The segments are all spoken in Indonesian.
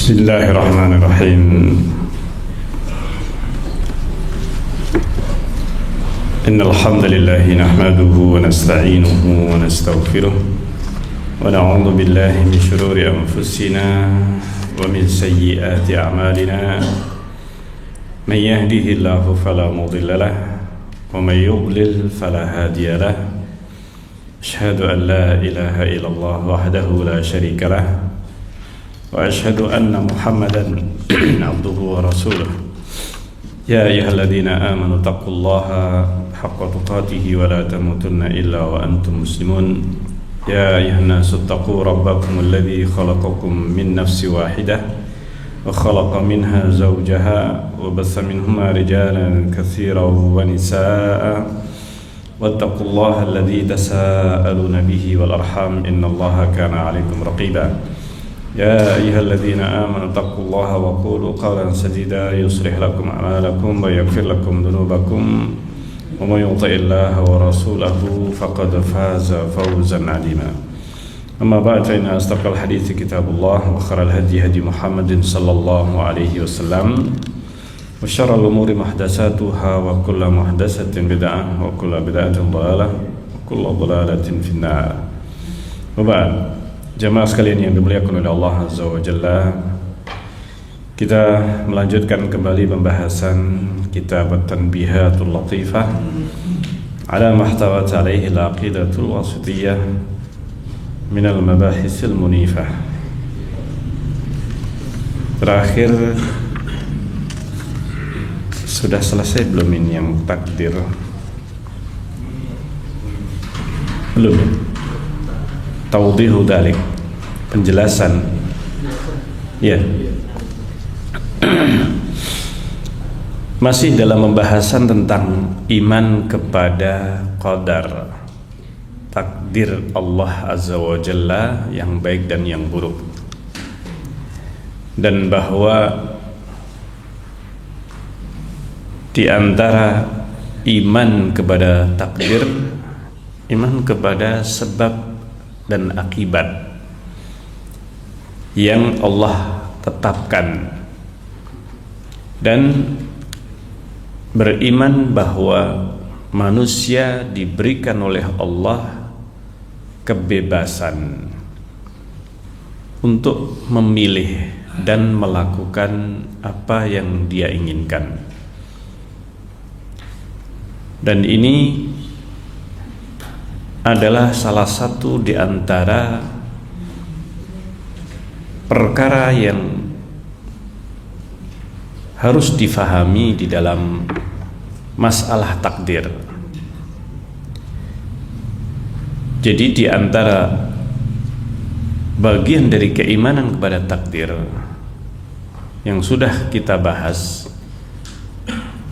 بسم الله الرحمن الرحيم إن الحمد لله نحمده ونستعينه ونستغفره ونعوذ بالله من شرور أنفسنا ومن سيئات أعمالنا من يهده الله فلا مضل له ومن يضلل فلا هادي له أشهد أن لا إله إلا الله وحده لا شريك له وأشهد أن محمدا عبده ورسوله يا أيها الذين آمنوا اتقوا الله حق تقاته ولا تموتن إلا وأنتم مسلمون يا أيها الناس اتقوا ربكم الذي خلقكم من نفس واحدة وخلق منها زوجها وبث منهما رجالا كثيرا ونساء واتقوا الله الذي تساءلون به والأرحام إن الله كان عليكم رقيبا يا أيها الذين آمنوا اتقوا الله وقولوا قولا سديدا يصلح لكم أعمالكم ويغفر لكم ذنوبكم ومن يطع الله ورسوله فقد فاز فوزا عظيما أما بعد فإن أصدق الحديث كتاب الله وخير الهدي هدي محمد صلى الله عليه وسلم وشر الأمور محدثاتها وكل محدثة بدعة وكل بدعة ضلالة وكل ضلالة في النار وبعد. Jamaah sekalian yang dimuliakan oleh Allah Azza wa Jalla, kita melanjutkan kembali pembahasan kitab At-Tanbihatul Latifah ala mahtawat alaihi al-aqidatul wasitiyah min al-mabahisil munifah. Terakhir sudah selesai belum ini yang takdir? Belum. Tawdihu dalik, penjelasan. Ya. Masih dalam pembahasan tentang iman kepada qadar, takdir Allah Azza wa Jalla yang baik dan yang buruk, dan bahwa di antara iman kepada takdir, iman kepada sebab dan akibat yang Allah tetapkan, dan beriman bahwa manusia diberikan oleh Allah kebebasan untuk memilih dan melakukan apa yang dia inginkan. Dan ini adalah salah satu di antara perkara yang harus difahami di dalam masalah takdir. Jadi di antara bagian dari keimanan kepada takdir yang sudah kita bahas,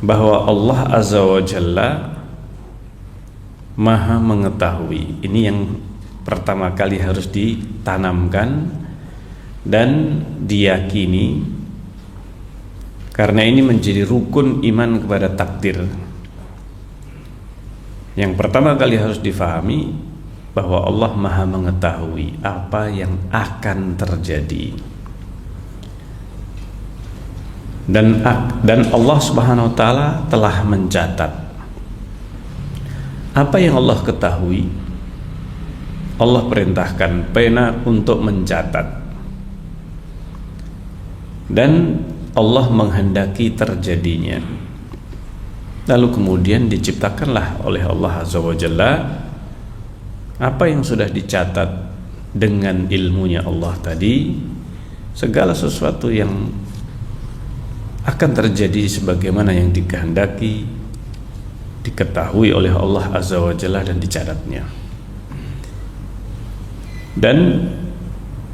bahwa Allah Azza wa Jalla Maha mengetahui. Ini yang pertama kali harus ditanamkan dan diyakini, karena ini menjadi rukun iman kepada takdir. Yang pertama kali harus difahami bahwa Allah Maha mengetahui apa yang akan terjadi, dan Allah Subhanahu wa taala telah mencatat apa yang Allah ketahui. Allah perintahkan pena untuk mencatat, dan Allah menghendaki terjadinya. Lalu kemudian diciptakanlah oleh Allah Azza wa Jalla apa yang sudah dicatat dengan ilmunya Allah tadi, segala sesuatu yang akan terjadi sebagaimana yang dikehendaki, diketahui oleh Allah Azza wa Jalla dan dicatatnya. Dan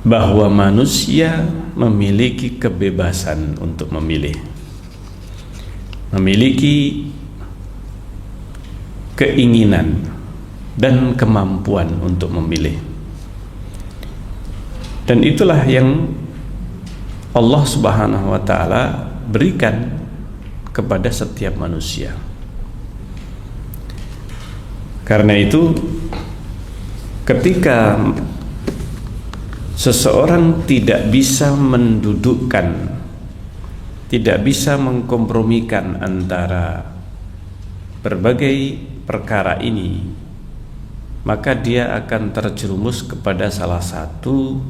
bahwa manusia memiliki kebebasan untuk memilih, memiliki keinginan dan kemampuan untuk memilih. Dan itulah yang Allah Subhanahu wa taala berikan kepada setiap manusia. Karena itu ketika seseorang tidak bisa mendudukkan, tidak bisa mengkompromikan antara berbagai perkara ini, maka dia akan terjerumus kepada salah satu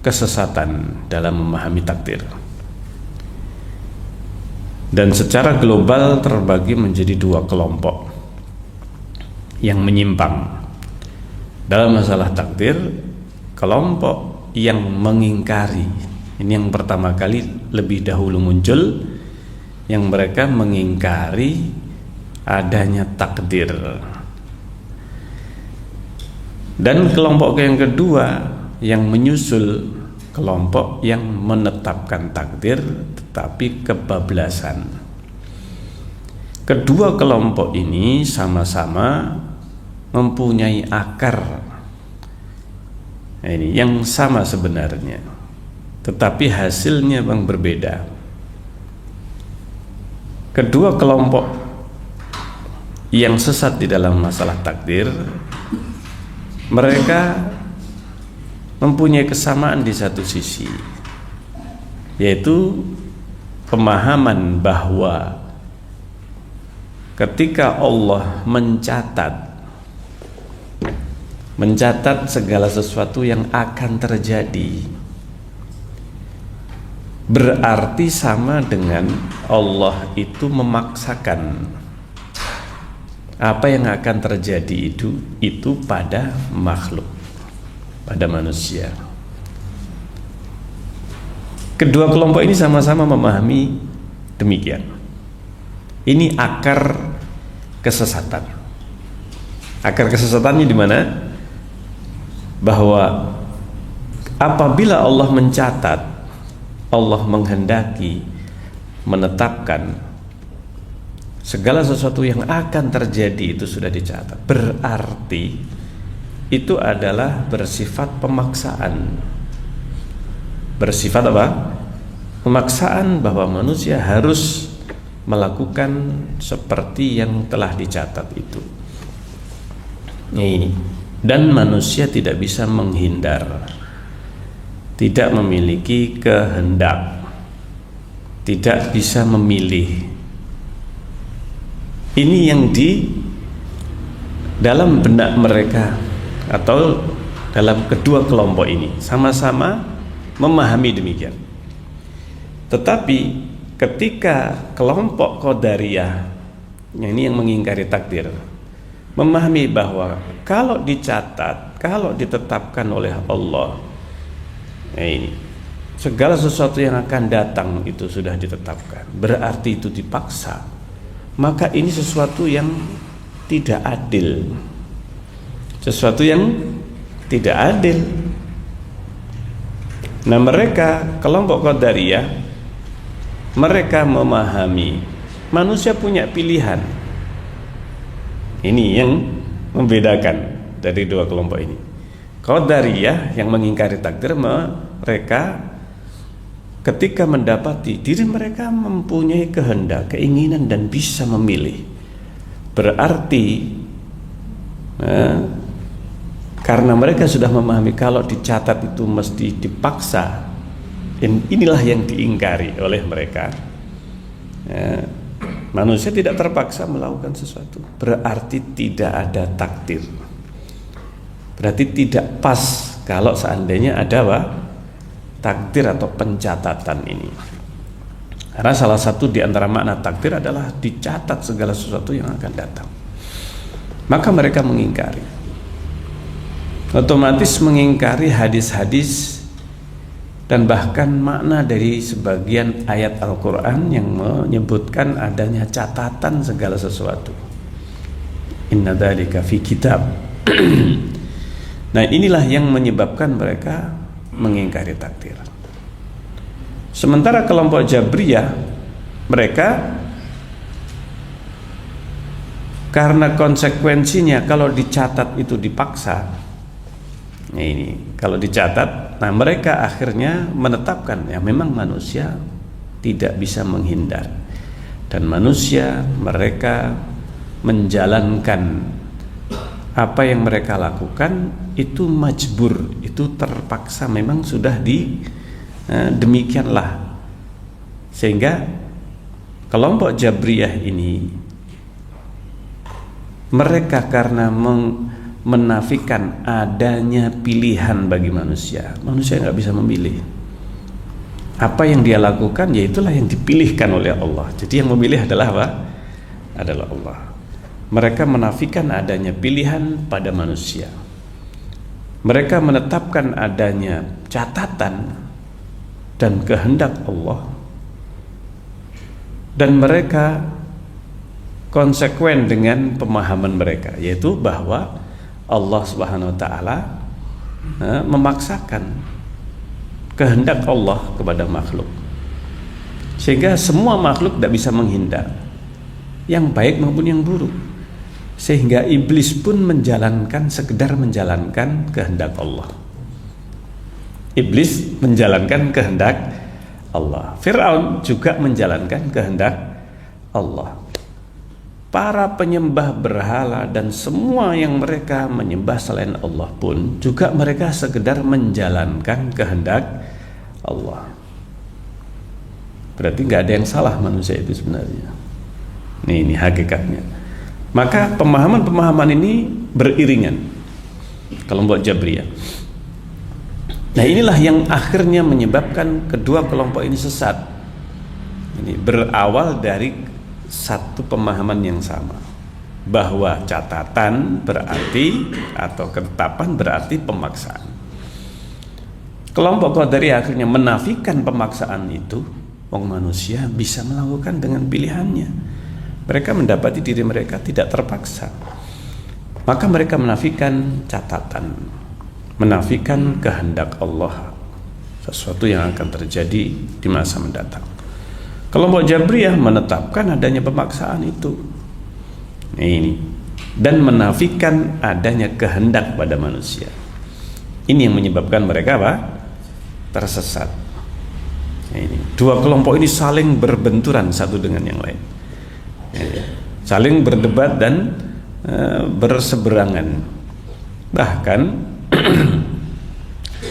kesesatan dalam memahami takdir. Dan secara global terbagi menjadi dua kelompok yang menyimpang dalam masalah takdir. Kelompok yang mengingkari, ini yang pertama kali lebih dahulu muncul, yang mereka mengingkari adanya takdir. Dan kelompok yang kedua yang menyusul, kelompok yang menetapkan takdir tetapi kebablasan. Kedua kelompok ini sama-sama mempunyai akar, ini yang sama sebenarnya, tetapi hasilnya yang berbeda. Kedua kelompok yang sesat di dalam masalah takdir, mereka mempunyai kesamaan di satu sisi, yaitu pemahaman bahwa ketika Allah mencatat segala sesuatu yang akan terjadi, berarti sama dengan Allah itu memaksakan apa yang akan terjadi itu pada makhluk, pada manusia. Kedua kelompok ini sama-sama memahami demikian. Ini akar kesesatan. Akar kesesatannya di mana? Bahwa apabila Allah mencatat, Allah menghendaki, menetapkan segala sesuatu yang akan terjadi itu sudah dicatat, berarti itu adalah bersifat pemaksaan. Bersifat apa? Pemaksaan bahwa manusia harus melakukan seperti yang telah dicatat itu. Ini. Dan manusia tidak bisa menghindar, tidak memiliki kehendak, tidak bisa memilih. Ini yang di dalam benak mereka atau dalam kedua kelompok ini sama-sama memahami demikian. Tetapi ketika kelompok Qadariyah, ini yang mengingkari takdir, memahami bahwa kalau dicatat, kalau ditetapkan oleh Allah, ini segala sesuatu yang akan datang itu sudah ditetapkan, berarti itu dipaksa, maka ini sesuatu yang tidak adil, sesuatu yang tidak adil. Nah, mereka kelompok Qadariyah, mereka memahami manusia punya pilihan. Ini yang membedakan dari dua kelompok ini. Qadariyah yang mengingkari takdir, mereka ketika mendapati diri mereka mempunyai kehendak, keinginan dan bisa memilih, berarti karena mereka sudah memahami kalau dicatat itu mesti dipaksa, inilah yang diingkari oleh mereka. Manusia tidak terpaksa melakukan sesuatu, berarti tidak ada takdir, berarti tidak pas kalau seandainya ada apa? Takdir atau pencatatan ini. Karena salah satu di antara makna takdir adalah dicatat segala sesuatu yang akan datang. Maka mereka mengingkari, otomatis mengingkari hadis-hadis dan bahkan makna dari sebagian ayat Al-Quran yang menyebutkan adanya catatan segala sesuatu. Inna dzalika fi kitab. Nah, inilah yang menyebabkan mereka mengingkari takdir. Sementara kelompok Jabriyah, mereka karena konsekuensinya kalau dicatat itu dipaksa. Nah, ini kalau dicatat, nah mereka akhirnya menetapkan ya memang manusia tidak bisa menghindar, dan manusia mereka menjalankan apa yang mereka lakukan itu majbur, itu terpaksa, memang sudah demikianlah. Sehingga kelompok Jabriyah ini, mereka karena menafikan adanya pilihan bagi manusia nggak bisa memilih. Apa yang dia lakukan, ya itulah yang dipilihkan oleh Allah. Jadi yang memilih adalah apa? Adalah Allah. Mereka menafikan adanya pilihan pada manusia. Mereka menetapkan adanya catatan dan kehendak Allah. Dan mereka konsekuen dengan pemahaman mereka, yaitu bahwa Allah Subhanahu wa taala memaksakan kehendak Allah kepada makhluk, sehingga semua makhluk tidak bisa menghindar, yang baik maupun yang buruk. Sehingga iblis pun sekedar menjalankan kehendak Allah. Iblis menjalankan kehendak Allah. Fir'aun juga menjalankan kehendak Allah. Para penyembah berhala dan semua yang mereka menyembah selain Allah pun juga mereka sekedar menjalankan kehendak Allah. Berarti nggak ada yang salah manusia itu sebenarnya. Ini hakikatnya. Maka pemahaman-pemahaman ini beriringan kelompok Jabriyah. Nah, inilah yang akhirnya menyebabkan kedua kelompok ini sesat. Ini berawal dari satu pemahaman yang sama, bahwa catatan berarti atau ketetapan berarti pemaksaan. Kelompok Qadariyah akhirnya menafikan pemaksaan itu. Wong manusia bisa melakukan dengan pilihannya. Mereka mendapati diri mereka tidak terpaksa. Maka mereka menafikan catatan, menafikan kehendak Allah, sesuatu yang akan terjadi di masa mendatang. Kelompok Jabriyah menetapkan adanya pemaksaan itu. Ini, dan menafikan adanya kehendak pada manusia. Ini yang menyebabkan mereka apa? Tersesat. Ini, dua kelompok ini saling berbenturan satu dengan yang lain. Saling berdebat dan berseberangan. Bahkan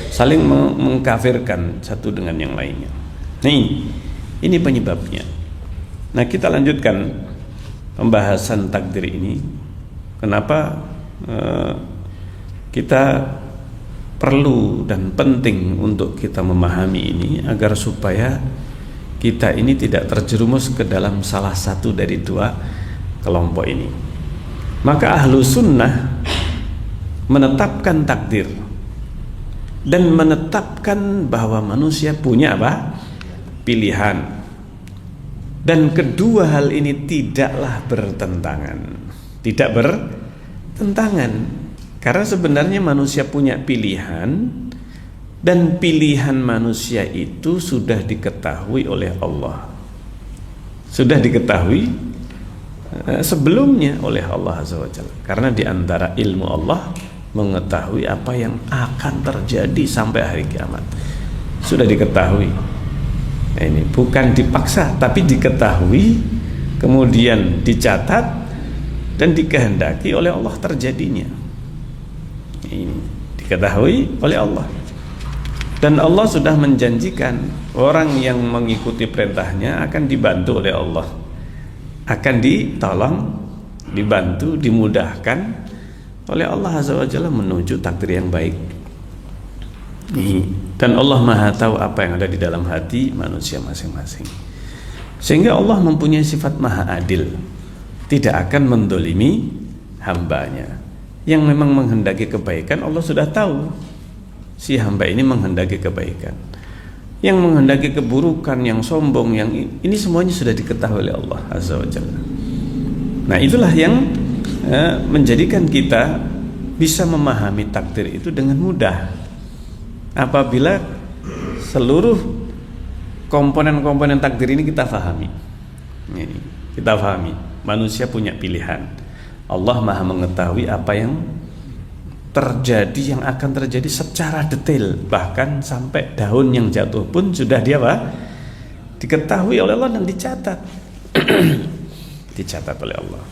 saling mengkafirkan satu dengan yang lainnya. Ini penyebabnya. Nah, kita lanjutkan pembahasan takdir ini. Kenapa kita perlu dan penting untuk kita memahami ini, agar supaya kita ini tidak terjerumus ke dalam salah satu dari dua kelompok ini. Maka ahlu sunnah menetapkan takdir dan menetapkan bahwa manusia punya apa? Pilihan. Dan kedua hal ini tidaklah bertentangan. Tidak bertentangan. Karena sebenarnya manusia punya pilihan, dan pilihan manusia itu sudah diketahui oleh Allah. Sudah diketahui sebelumnya oleh Allah Azza wa Jalla. Karena di antara ilmu Allah mengetahui apa yang akan terjadi sampai hari kiamat. Sudah diketahui. Nah, ini bukan dipaksa, tapi diketahui, kemudian dicatat dan dikehendaki oleh Allah terjadinya. Ini diketahui oleh Allah. Dan Allah sudah menjanjikan orang yang mengikuti perintahnya akan dibantu oleh Allah, akan ditolong, dibantu, dimudahkan oleh Allah Azza wa Jalla menuju takdir yang baik. Dan Allah Maha tahu apa yang ada di dalam hati manusia masing-masing. Sehingga Allah mempunyai sifat Maha Adil, tidak akan mendolimi hambanya. Yang memang menghendaki kebaikan, Allah sudah tahu si hamba ini menghendaki kebaikan. Yang menghendaki keburukan, yang sombong, yang ini semuanya sudah diketahui oleh Allah Azza wa Jalla. Nah, itulah yang menjadikan kita bisa memahami takdir itu dengan mudah. Apabila seluruh komponen-komponen takdir ini kita fahami. Kita fahami, manusia punya pilihan. Allah Maha mengetahui apa yang terjadi, yang akan terjadi secara detail, bahkan sampai daun yang jatuh pun sudah diketahui oleh Allah dan dicatat. Dicatat oleh Allah.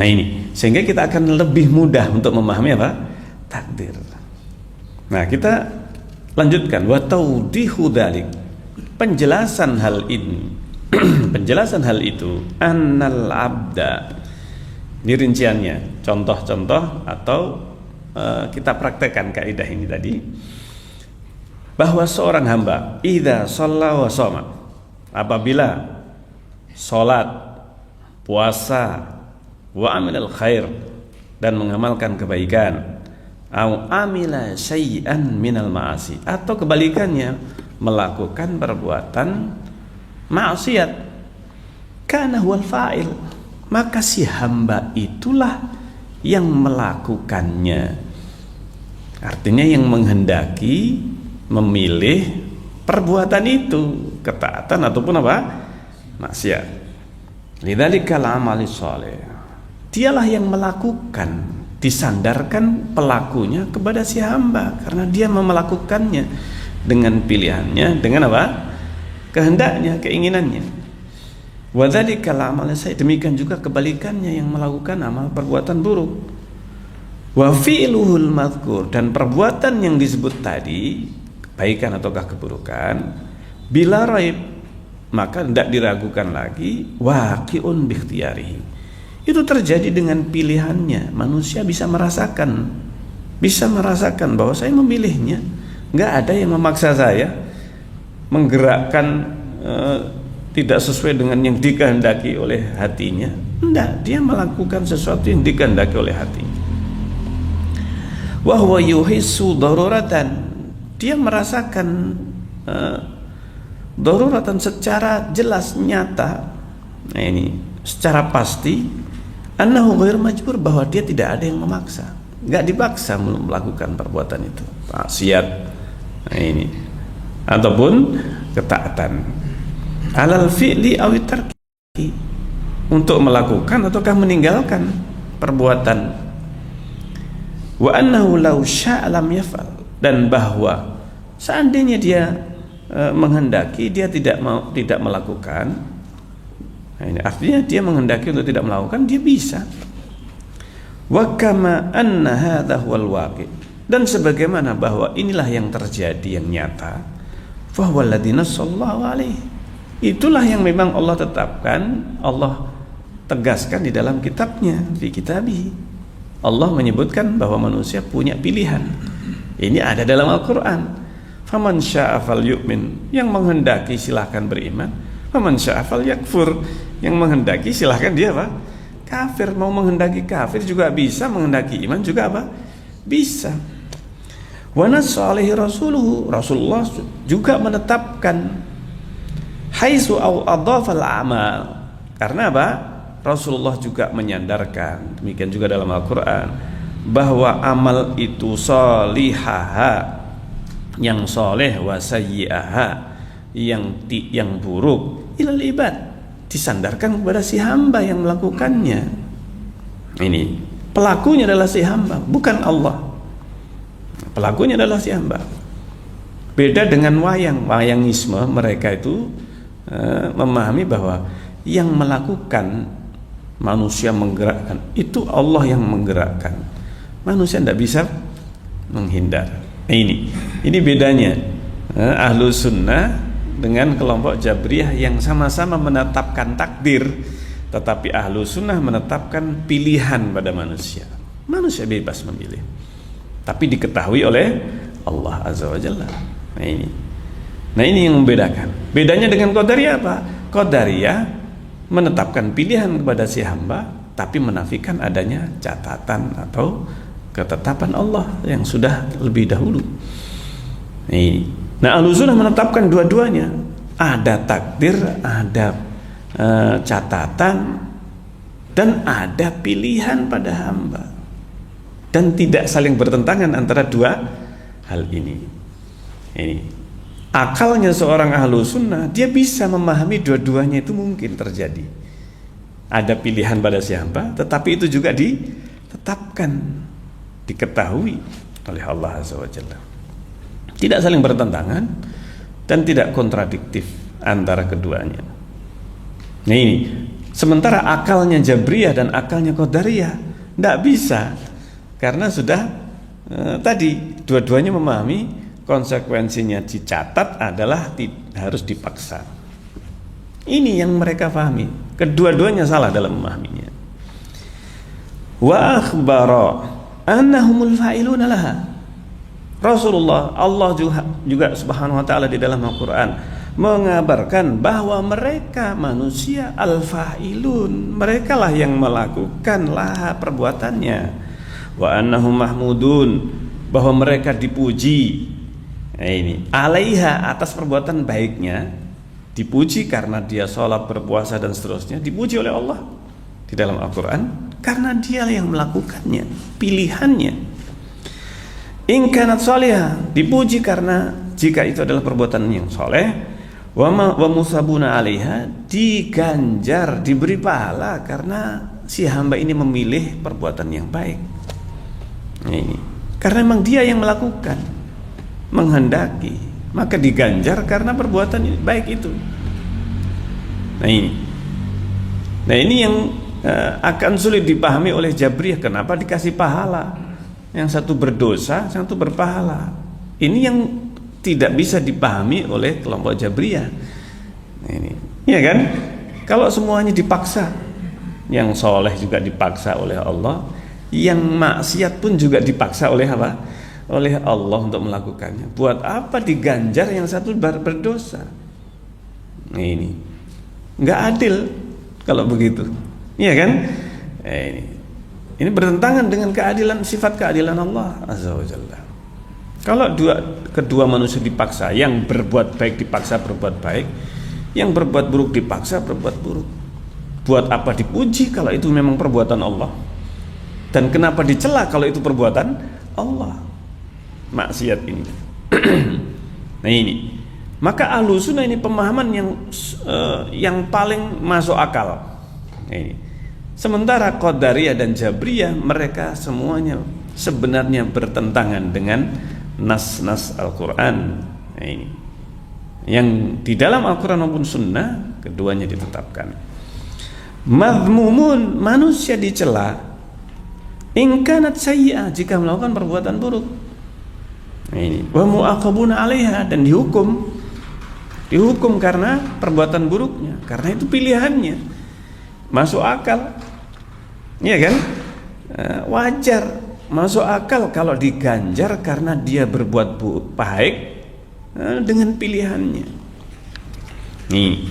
Nah ini, sehingga kita akan lebih mudah untuk memahami apa? Takdir. Nah kita lanjutkan, wa tawdihu dzalik, penjelasan hal ini, penjelasan hal itu, annal abda, ini rinciannya, contoh-contoh atau kita praktekkan kaidah ini tadi, bahwa seorang hamba idza shalla wa shoma, apabila salat, puasa, wa amilal khair, dan mengamalkan kebaikan, au amila syai'an minal ma'asi, atau kebalikannya melakukan perbuatan maksiat, kana huwal fa'il, maka si hamba itulah yang melakukannya. Artinya yang menghendaki, memilih perbuatan itu, ketaatan ataupun apa? Maksiat. Lidzalikal amali shalih, dialah yang melakukan, disandarkan pelakunya kepada si hamba, karena dia melakukannya dengan pilihannya, dengan apa? Kehendaknya, keinginannya. Wa dzalikal amali sayyi, demikian juga kebalikannya yang melakukan amal perbuatan buruk. Wa fi'luhul madhkur, dan perbuatan yang disebut tadi, kebaikan ataukah keburukan, bila raib, maka tidak diragukan lagi, waqi'un bikhtiyarihi, itu terjadi dengan pilihannya. Manusia bisa merasakan bahwa saya memilihnya, nggak ada yang memaksa saya menggerakkan tidak sesuai dengan yang dikehendaki oleh hatinya. Enggak, dia melakukan sesuatu yang dikehendaki oleh hatinya. Wa huwa yuhissu daruratan, dia merasakan daruratan secara jelas, nyata. Nah ini secara pasti, annahu ghairu majbur, bahwa dia tidak ada yang memaksa, enggak dipaksa melakukan perbuatan itu, maksiat. Nah ini ataupun ketaatan, alal fi'li aw tarki, untuk melakukan ataukah meninggalkan perbuatan. Wa annahu law syaa lam yaf'al, dan bahwa seandainya dia menghendaki, dia tidak melakukan. Nah, ini artinya dia menghendaki untuk tidak melakukan, dia bisa. Wa kama anna hadza huwal waqi', dan sebagaimana bahwa inilah yang terjadi, yang nyata, fa huwal ladzi sallallahu alaihi, itulah yang memang Allah tetapkan, Allah tegaskan di dalam kitabnya, fi kitabihi. Allah menyebutkan bahwa manusia punya pilihan. Ini ada dalam Al-Quran. Faman syaa falyu'min, yang menghendaki silahkan beriman. Faman syaa falyakfur, yang menghendaki silahkan dia apa? Kafir. Mau menghendaki kafir juga bisa, menghendaki iman juga apa? Bisa. Wa nassa alaihi rasuluhu, Rasulullah juga menetapkan haitsu au adhafal amal, karena apa? Rasulullah juga menyandarkan, demikian juga dalam Al-Quran, bahwa amal itu sholihaha, yang soleh, wa sayyi'aha, yang buruk, ilal ibad, disandarkan kepada si hamba yang melakukannya. Ini pelakunya adalah si hamba, bukan Allah. Pelakunya adalah si hamba. Beda dengan wayangisme, mereka itu memahami bahwa yang melakukan, manusia menggerakkan, itu Allah yang menggerakkan, manusia tidak bisa menghindar. Nah, ini bedanya ahlu sunnah dengan kelompok Jabriyah yang sama-sama menetapkan takdir, tetapi ahlu sunnah menetapkan pilihan pada manusia. Manusia bebas memilih, tapi diketahui oleh Allah Azza wa Jalla. Nah ini yang membedakan. Bedanya dengan Qadariyah apa? Qadariyah menetapkan pilihan kepada si hamba, tapi menafikan adanya catatan atau ketetapan Allah yang sudah lebih dahulu. Nah, Ahlussunnah menetapkan dua-duanya. Ada takdir, ada catatan, dan ada pilihan pada hamba, dan tidak saling bertentangan antara dua hal ini. Akalnya seorang Ahlussunnah, dia bisa memahami dua-duanya itu mungkin terjadi. Ada pilihan pada si hamba, tetapi itu juga ditetapkan, diketahui oleh Allah Azza wa Jalla. Tidak saling bertentangan dan tidak kontradiktif antara keduanya. Nah ini Sementara akalnya Jabriyah dan akalnya Qadariyah tidak bisa, karena sudah tadi dua-duanya memahami konsekuensinya dicatat adalah harus dipaksa. Ini yang mereka pahami. Kedua-duanya salah dalam memahaminya. Wa akhbara annahumul fa'iluna laha. Rasulullah, Allah juga subhanahu wa ta'ala di dalam Al-Quran mengabarkan bahwa mereka manusia al-fa'ilun, mereka lah yang melakukan laha perbuatannya. Wa annahum mahmudun, bahwa mereka dipuji. Nah ini alaiha, atas perbuatan baiknya, dipuji karena dia sholat, berpuasa dan seterusnya, dipuji oleh Allah di dalam Al-Quran karena dia yang melakukannya, pilihannya. In kanat sholihah, dipuji karena jika itu adalah perbuatan yang soleh. Wa musabuna alaiha, diganjar, diberi pahala karena si hamba ini memilih perbuatan yang baik. Nah ini karena memang dia yang melakukan, menghendaki, maka diganjar karena perbuatan baik itu. Nah ini yang akan sulit dipahami oleh Jabriyah. Kenapa dikasih pahala? Yang satu berdosa, yang satu berpahala. Ini yang tidak bisa dipahami oleh kelompok Jabriyah. Nah ini, ya kan? Kalau semuanya dipaksa, yang soleh juga dipaksa oleh Allah, yang maksiat pun juga dipaksa oleh apa? Oleh Allah untuk melakukannya. Buat apa diganjar yang satu berdosa? Nah ini nggak adil kalau begitu, iya kan? Ini bertentangan dengan keadilan, sifat keadilan Allah Azza wa Jalla. Kalau kedua manusia dipaksa, yang berbuat baik dipaksa berbuat baik, yang berbuat buruk dipaksa berbuat buruk. Buat apa dipuji kalau itu memang perbuatan Allah? Dan kenapa dicela kalau itu perbuatan Allah? Maksiat ini. Nah ini, maka Ahlussunnah ini pemahaman yang paling masuk akal. Nah ini. Sementara Qadariyah dan Jabriyah, mereka semuanya sebenarnya bertentangan dengan nas-nas Al-Quran. Nah ini, yang di dalam Al-Quran maupun Sunnah, keduanya ditetapkan. Madhmumun, manusia dicela. In kanat sayyi'ah, jika melakukan perbuatan buruk. Nah ini, wa mu'aqabuna 'alaiha, dan dihukum karena perbuatan buruknya, karena itu pilihannya. Masuk akal, iya kan? Wajar, masuk akal kalau diganjar karena dia berbuat baik dengan pilihannya. Nih,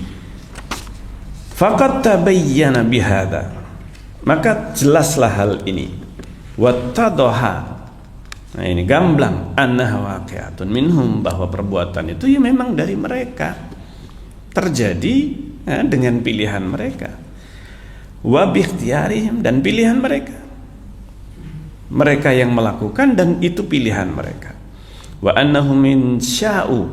faqad tabayyana bihadza, maka jelaslah hal ini. Wattadhaha, nah ini gamblang, annaha waqi'atun minhum, bahwa perbuatan itu ya memang dari mereka, terjadi dengan pilihan mereka. Wa bikhtiyarihim, dan pilihan mereka yang melakukan, dan itu pilihan mereka. Wa annahum in sya'u,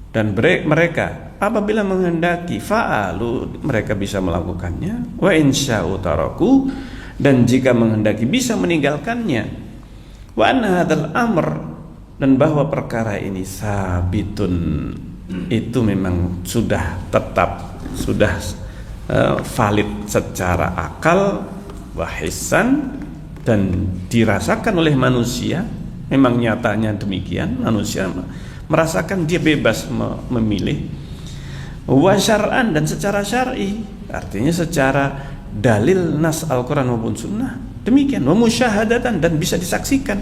dan mereka apabila menghendaki fa'alu, mereka bisa melakukannya. Wa in sya'u taraku, dan jika menghendaki bisa meninggalkannya. Wa anna hadzal amr, dan bahwa perkara ini sabitun, itu memang sudah tetap, sudah valid secara akal, wahisan, dan dirasakan oleh manusia. Memang nyatanya demikian, manusia merasakan dia bebas memilih. Wa syar'an, dan secara syar'i, artinya secara dalil nas Al-Quran maupun Sunnah, demikian. Wa musyahadatan, dan bisa disaksikan.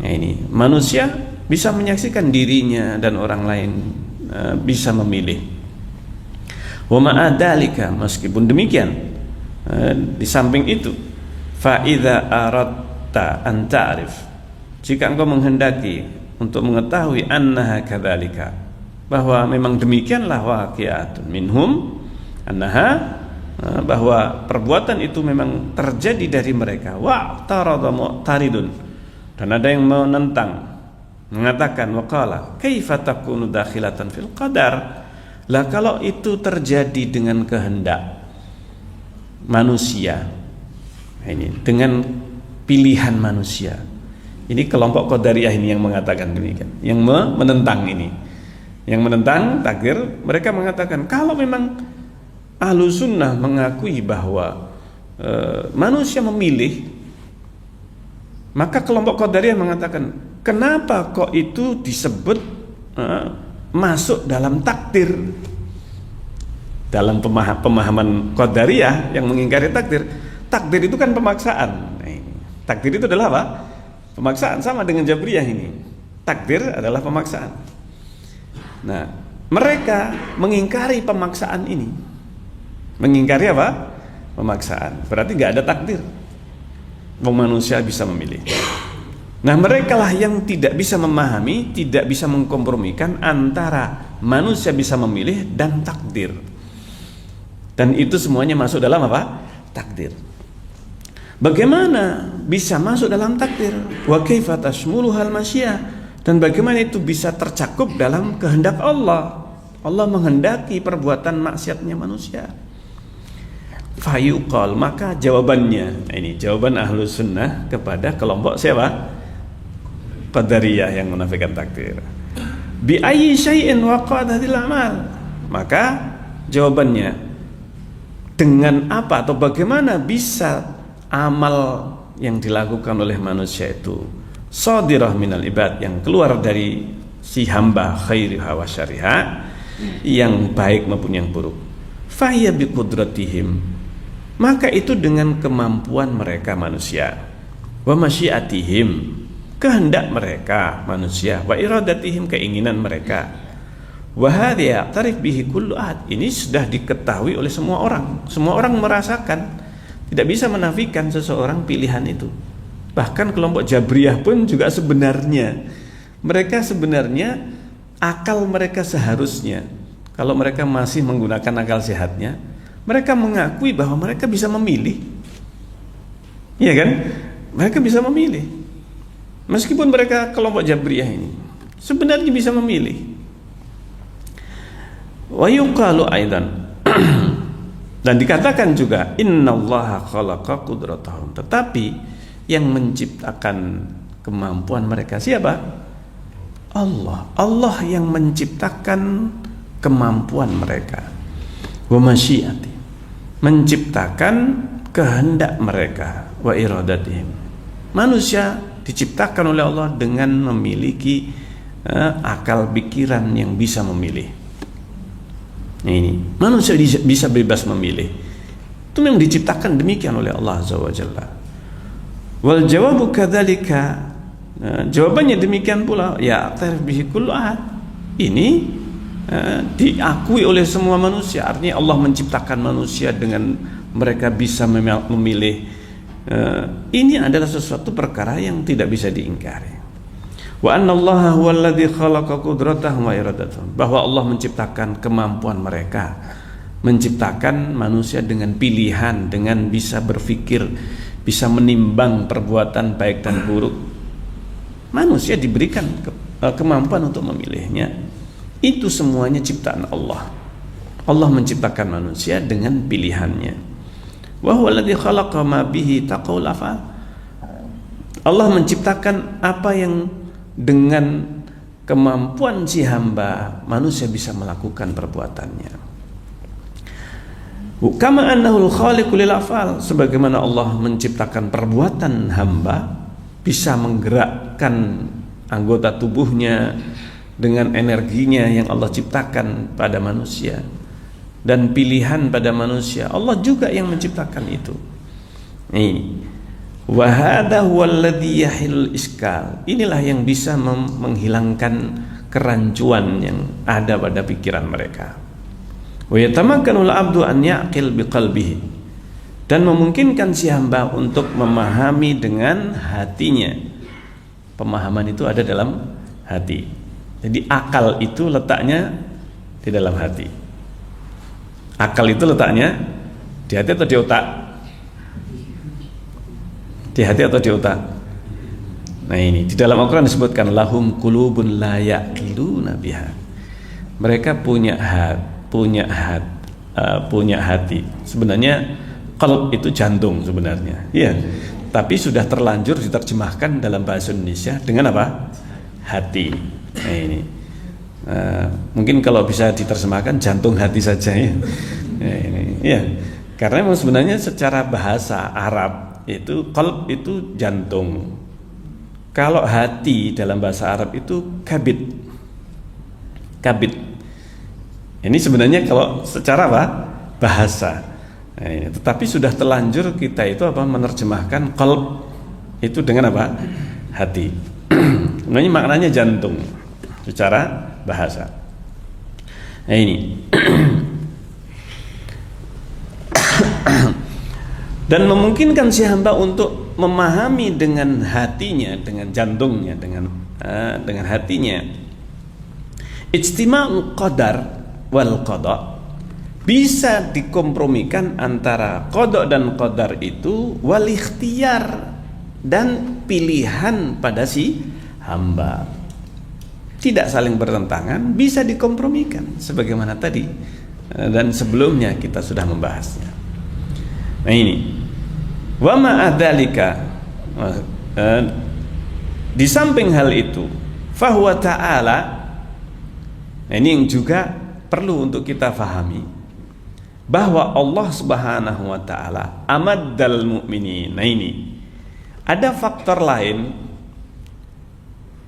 Nah ini, manusia bisa menyaksikan dirinya dan orang lain bisa memilih. Wa ma'adhalika, meskipun demikian, di samping itu, fa idza aradta an ta'rif, jika engkau menghendaki untuk mengetahui annaha kadzalika, bahwa memang demikianlah waqi'atun minhum, annaha, bahwa perbuatan itu memang terjadi dari mereka. Wa tarada mu'taridun, dan ada yang menentang, mengatakan waqala kaifa takunu dakhilatan fil qadar. Lah kalau itu terjadi dengan kehendak manusia, ini dengan pilihan manusia. Ini kelompok Qadariyah ini yang mengatakan demikian, yang menentang ini, yang menentang takdir. Mereka mengatakan kalau memang Ahlu sunnah mengakui bahwa manusia memilih, maka kelompok Qadariyah mengatakan, kenapa kok itu disebut masuk dalam takdir? Dalam pemahaman Qadariyah yang mengingkari takdir, takdir itu kan pemaksaan. Takdir itu adalah apa? Pemaksaan. Sama dengan Jabriyah ini, takdir adalah pemaksaan. Nah, mereka mengingkari pemaksaan ini. Mengingkari apa? Pemaksaan. Berarti nggak ada takdir, manusia bisa memilih. Nah, mereka lah yang tidak bisa memahami, tidak bisa mengkompromikan antara manusia bisa memilih dan takdir. Dan itu semuanya masuk dalam apa? Takdir. Bagaimana bisa masuk dalam takdir? Wa kaifa tashmuluhal masyiah? Dan bagaimana itu bisa tercakup dalam kehendak Allah? Allah menghendaki perbuatan maksiatnya manusia. Fayuqal, maka jawabannya, ini jawaban ahlu sunnah kepada kelompok siapa? Qadariyah yang menafikan takdir. Bi ayyi syai'in waqa'at hadhil amal? Maka jawabannya, dengan apa atau bagaimana bisa amal yang dilakukan oleh manusia itu shadirah minal ibad, yang keluar dari si hamba, khairiha wa syariha, yang baik maupun yang buruk. Fahiya biqudratihim, maka itu dengan kemampuan mereka manusia. Wa masyiatihim, kehendak mereka manusia. Wa iradatihim, keinginan mereka. Wa hadhiya tarif bihi kullu ahad, ini sudah diketahui oleh semua orang. Semua orang merasakan, tidak bisa menafikan seseorang pilihan itu. Bahkan kelompok Jabriyah pun juga sebenarnya, mereka sebenarnya akal mereka seharusnya, kalau mereka masih menggunakan akal sehatnya, mereka mengakui bahwa mereka bisa memilih. Iya kan? Mereka bisa memilih. Meskipun mereka kelompok Jabriyah ini sebenarnya bisa memilih. Wa yuqalu aidan, dan dikatakan juga innallaha khalaqa qudratahum, tetapi yang menciptakan kemampuan mereka siapa? Allah. Allah yang menciptakan kemampuan mereka. Wa masyiati, menciptakan kehendak mereka. Wa iradatihim, manusia diciptakan oleh Allah dengan memiliki akal pikiran yang bisa memilih. Nah, ini manusia bisa bebas memilih. Itu yang diciptakan demikian oleh Allah Azza wa Jalla. Wal jawabu kadzalika, jawabannya demikian pula, ya tarif bihi kullu ahad. Ini diakui oleh semua manusia. Artinya Allah menciptakan manusia dengan mereka bisa memilih. Ini adalah sesuatu perkara yang tidak bisa diingkari. Wa annallaha huwallazi khalaqa qudratahum wa iradatahum, bahwa Allah menciptakan kemampuan mereka, menciptakan manusia dengan pilihan, dengan bisa berpikir, bisa menimbang perbuatan baik dan buruk. Manusia diberikan kemampuan untuk memilihnya. Itu semuanya ciptaan Allah. Allah menciptakan manusia dengan pilihannya. Wa huwallazi khalaqa ma bihi taqul afal, Allah menciptakan apa yang dengan kemampuan si hamba manusia bisa melakukan perbuatannya. Kama annahul khaliqu lil afal, sebagaimana Allah menciptakan perbuatan hamba bisa menggerakkan anggota tubuhnya dengan energinya yang Allah ciptakan pada manusia, dan pilihan pada manusia Allah juga yang menciptakan itu. Ini wa hadha huwallazi yahilul iskal, inilah yang bisa menghilangkan kerancuan yang ada pada pikiran mereka. Wa yatamakkanul abdu an yaqil biqalbihi, dan memungkinkan si hamba untuk memahami dengan hatinya. Pemahaman itu ada dalam hati. Jadi akal itu letaknya di dalam hati. Akal itu letaknya di hati atau di otak? Di hati atau di otak? Nah, ini di dalam Al-Quran disebutkan lahum qulubun la yaqiluna biha. Mereka punya hati. Sebenarnya qalb itu jantung sebenarnya. Iya. Tapi sudah terlanjur diterjemahkan dalam bahasa Indonesia dengan apa? Hati. Nah, ini. Mungkin kalau bisa diterjemahkan jantung hati saja ya. Ya, karena memang sebenarnya secara bahasa Arab itu qalb itu jantung. Kalau hati dalam bahasa Arab itu kabid. Kabid. Ini sebenarnya kalau secara apa? Bahasa. Tetapi sudah terlanjur kita itu apa? Menerjemahkan qalb itu dengan apa? Hati. Sebenarnya maknanya jantung secara bahasa. Nah ini. Dan memungkinkan si hamba untuk memahami dengan hatinya, dengan jantungnya, dengan hatinya. Ijtima'ul qadar wal qada, bisa dikompromikan antara qada dan qadar itu wal ikhtiyar, dan pilihan pada si hamba. Tidak saling bertentangan, bisa dikompromikan sebagaimana tadi dan sebelumnya kita sudah membahasnya. Nah ini, wa ma'adzalika, di samping hal itu, fahuwa ta'ala, ini yang juga perlu untuk kita fahami, bahwa Allah Subhanahu wa ta'ala amaddal mu'minin. Nah ini, ada faktor lain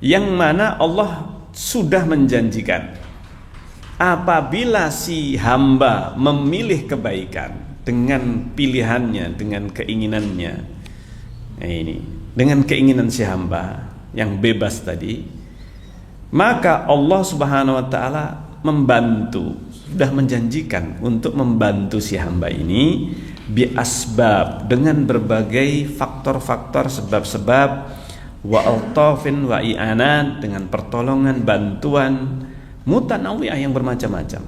yang mana Allah sudah menjanjikan apabila si hamba memilih kebaikan dengan pilihannya, dengan keinginannya. Nah ini, dengan keinginan si hamba yang bebas tadi, maka Allah Subhanahu wa ta'ala membantu, sudah menjanjikan untuk membantu si hamba ini bi asbab, dengan berbagai faktor-faktor, sebab-sebab, wa altafin wa i'anan, dengan pertolongan, bantuan mutanawwi'ah yang bermacam-macam.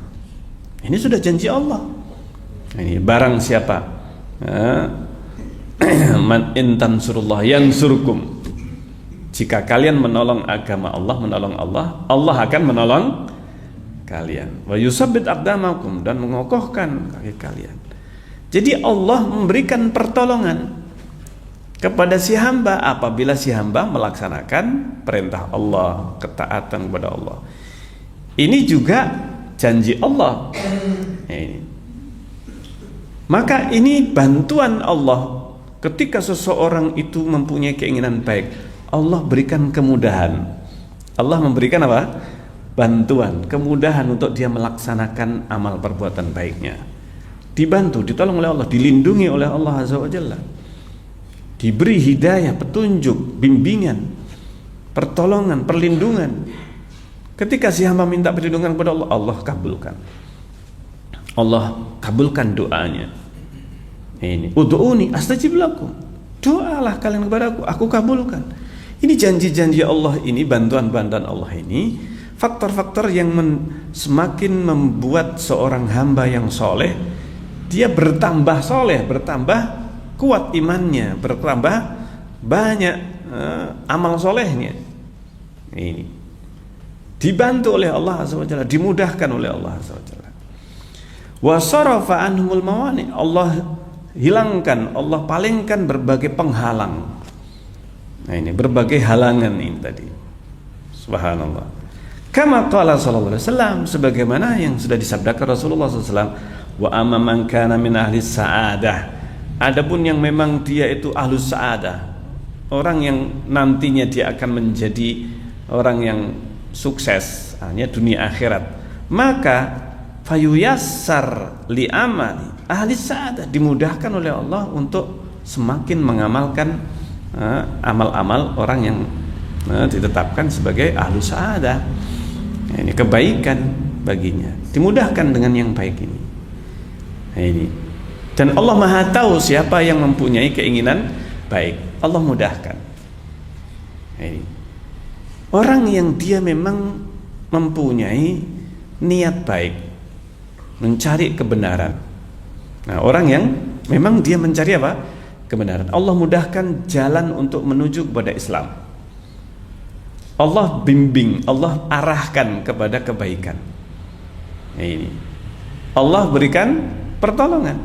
Ini sudah janji Allah. Ini barang siapa man in tansurullah yansurkum, jika kalian menolong agama Allah, menolong Allah, Allah akan menolong kalian. Wa yusabbit aqdamakum, dan mengokohkan kaki kalian. Jadi Allah memberikan pertolongan kepada si hamba apabila si hamba melaksanakan perintah Allah, ketaatan kepada Allah. Ini juga janji Allah. Ini. Maka ini bantuan Allah ketika seseorang itu mempunyai keinginan baik. Allah berikan kemudahan. Allah memberikan apa? Bantuan, kemudahan untuk dia melaksanakan amal perbuatan baiknya. Dibantu, ditolong oleh Allah, dilindungi oleh Allah Azza wa Jalla. Diberi hidayah, petunjuk, bimbingan, pertolongan, perlindungan. Ketika si hamba minta perlindungan kepada Allah, Allah kabulkan. Allah kabulkan doanya. Ini, ud'uni astajib lakum. Doalah kalian kepadaku, aku kabulkan. Ini janji-janji Allah ini, bantuan-bantuan Allah ini, faktor-faktor yang semakin membuat seorang hamba yang soleh, dia bertambah soleh, bertambah kuat imannya, bertambah banyak amal solehnya. Ini dibantu oleh Allah Azza wa Jalla, dimudahkan oleh Allah Azza wa Jalla. Wa sarafa anhumul mawani, Allah hilangkan, Allah palingkan berbagai penghalang. Nah ini berbagai halangan ini tadi. Subhanallah. Kama qala sallallahu alaihi wasallam, sebagaimana yang sudah disabdakan Rasulullah sallallahu alaihi wasallam, wa amma man kana min ahli sa'adah, adapun yang memang dia itu ahlus sa'adah, orang yang nantinya dia akan menjadi orang yang sukses, hanya dunia akhirat, maka fayuyassar li amali ahli sa'adah, dimudahkan oleh Allah untuk semakin mengamalkan amal-amal orang yang ditetapkan sebagai ahlu sa'adah. Ini kebaikan baginya, dimudahkan dengan yang baik ini. Ini. Dan Allah Maha tahu siapa yang mempunyai keinginan baik, Allah mudahkan. Ini. Orang yang dia memang mempunyai niat baik, mencari kebenaran. Nah, orang yang memang dia mencari apa? Kebenaran. Allah mudahkan jalan untuk menuju kepada Islam. Allah bimbing, Allah arahkan kepada kebaikan. Nah, ini. Allah berikan pertolongan.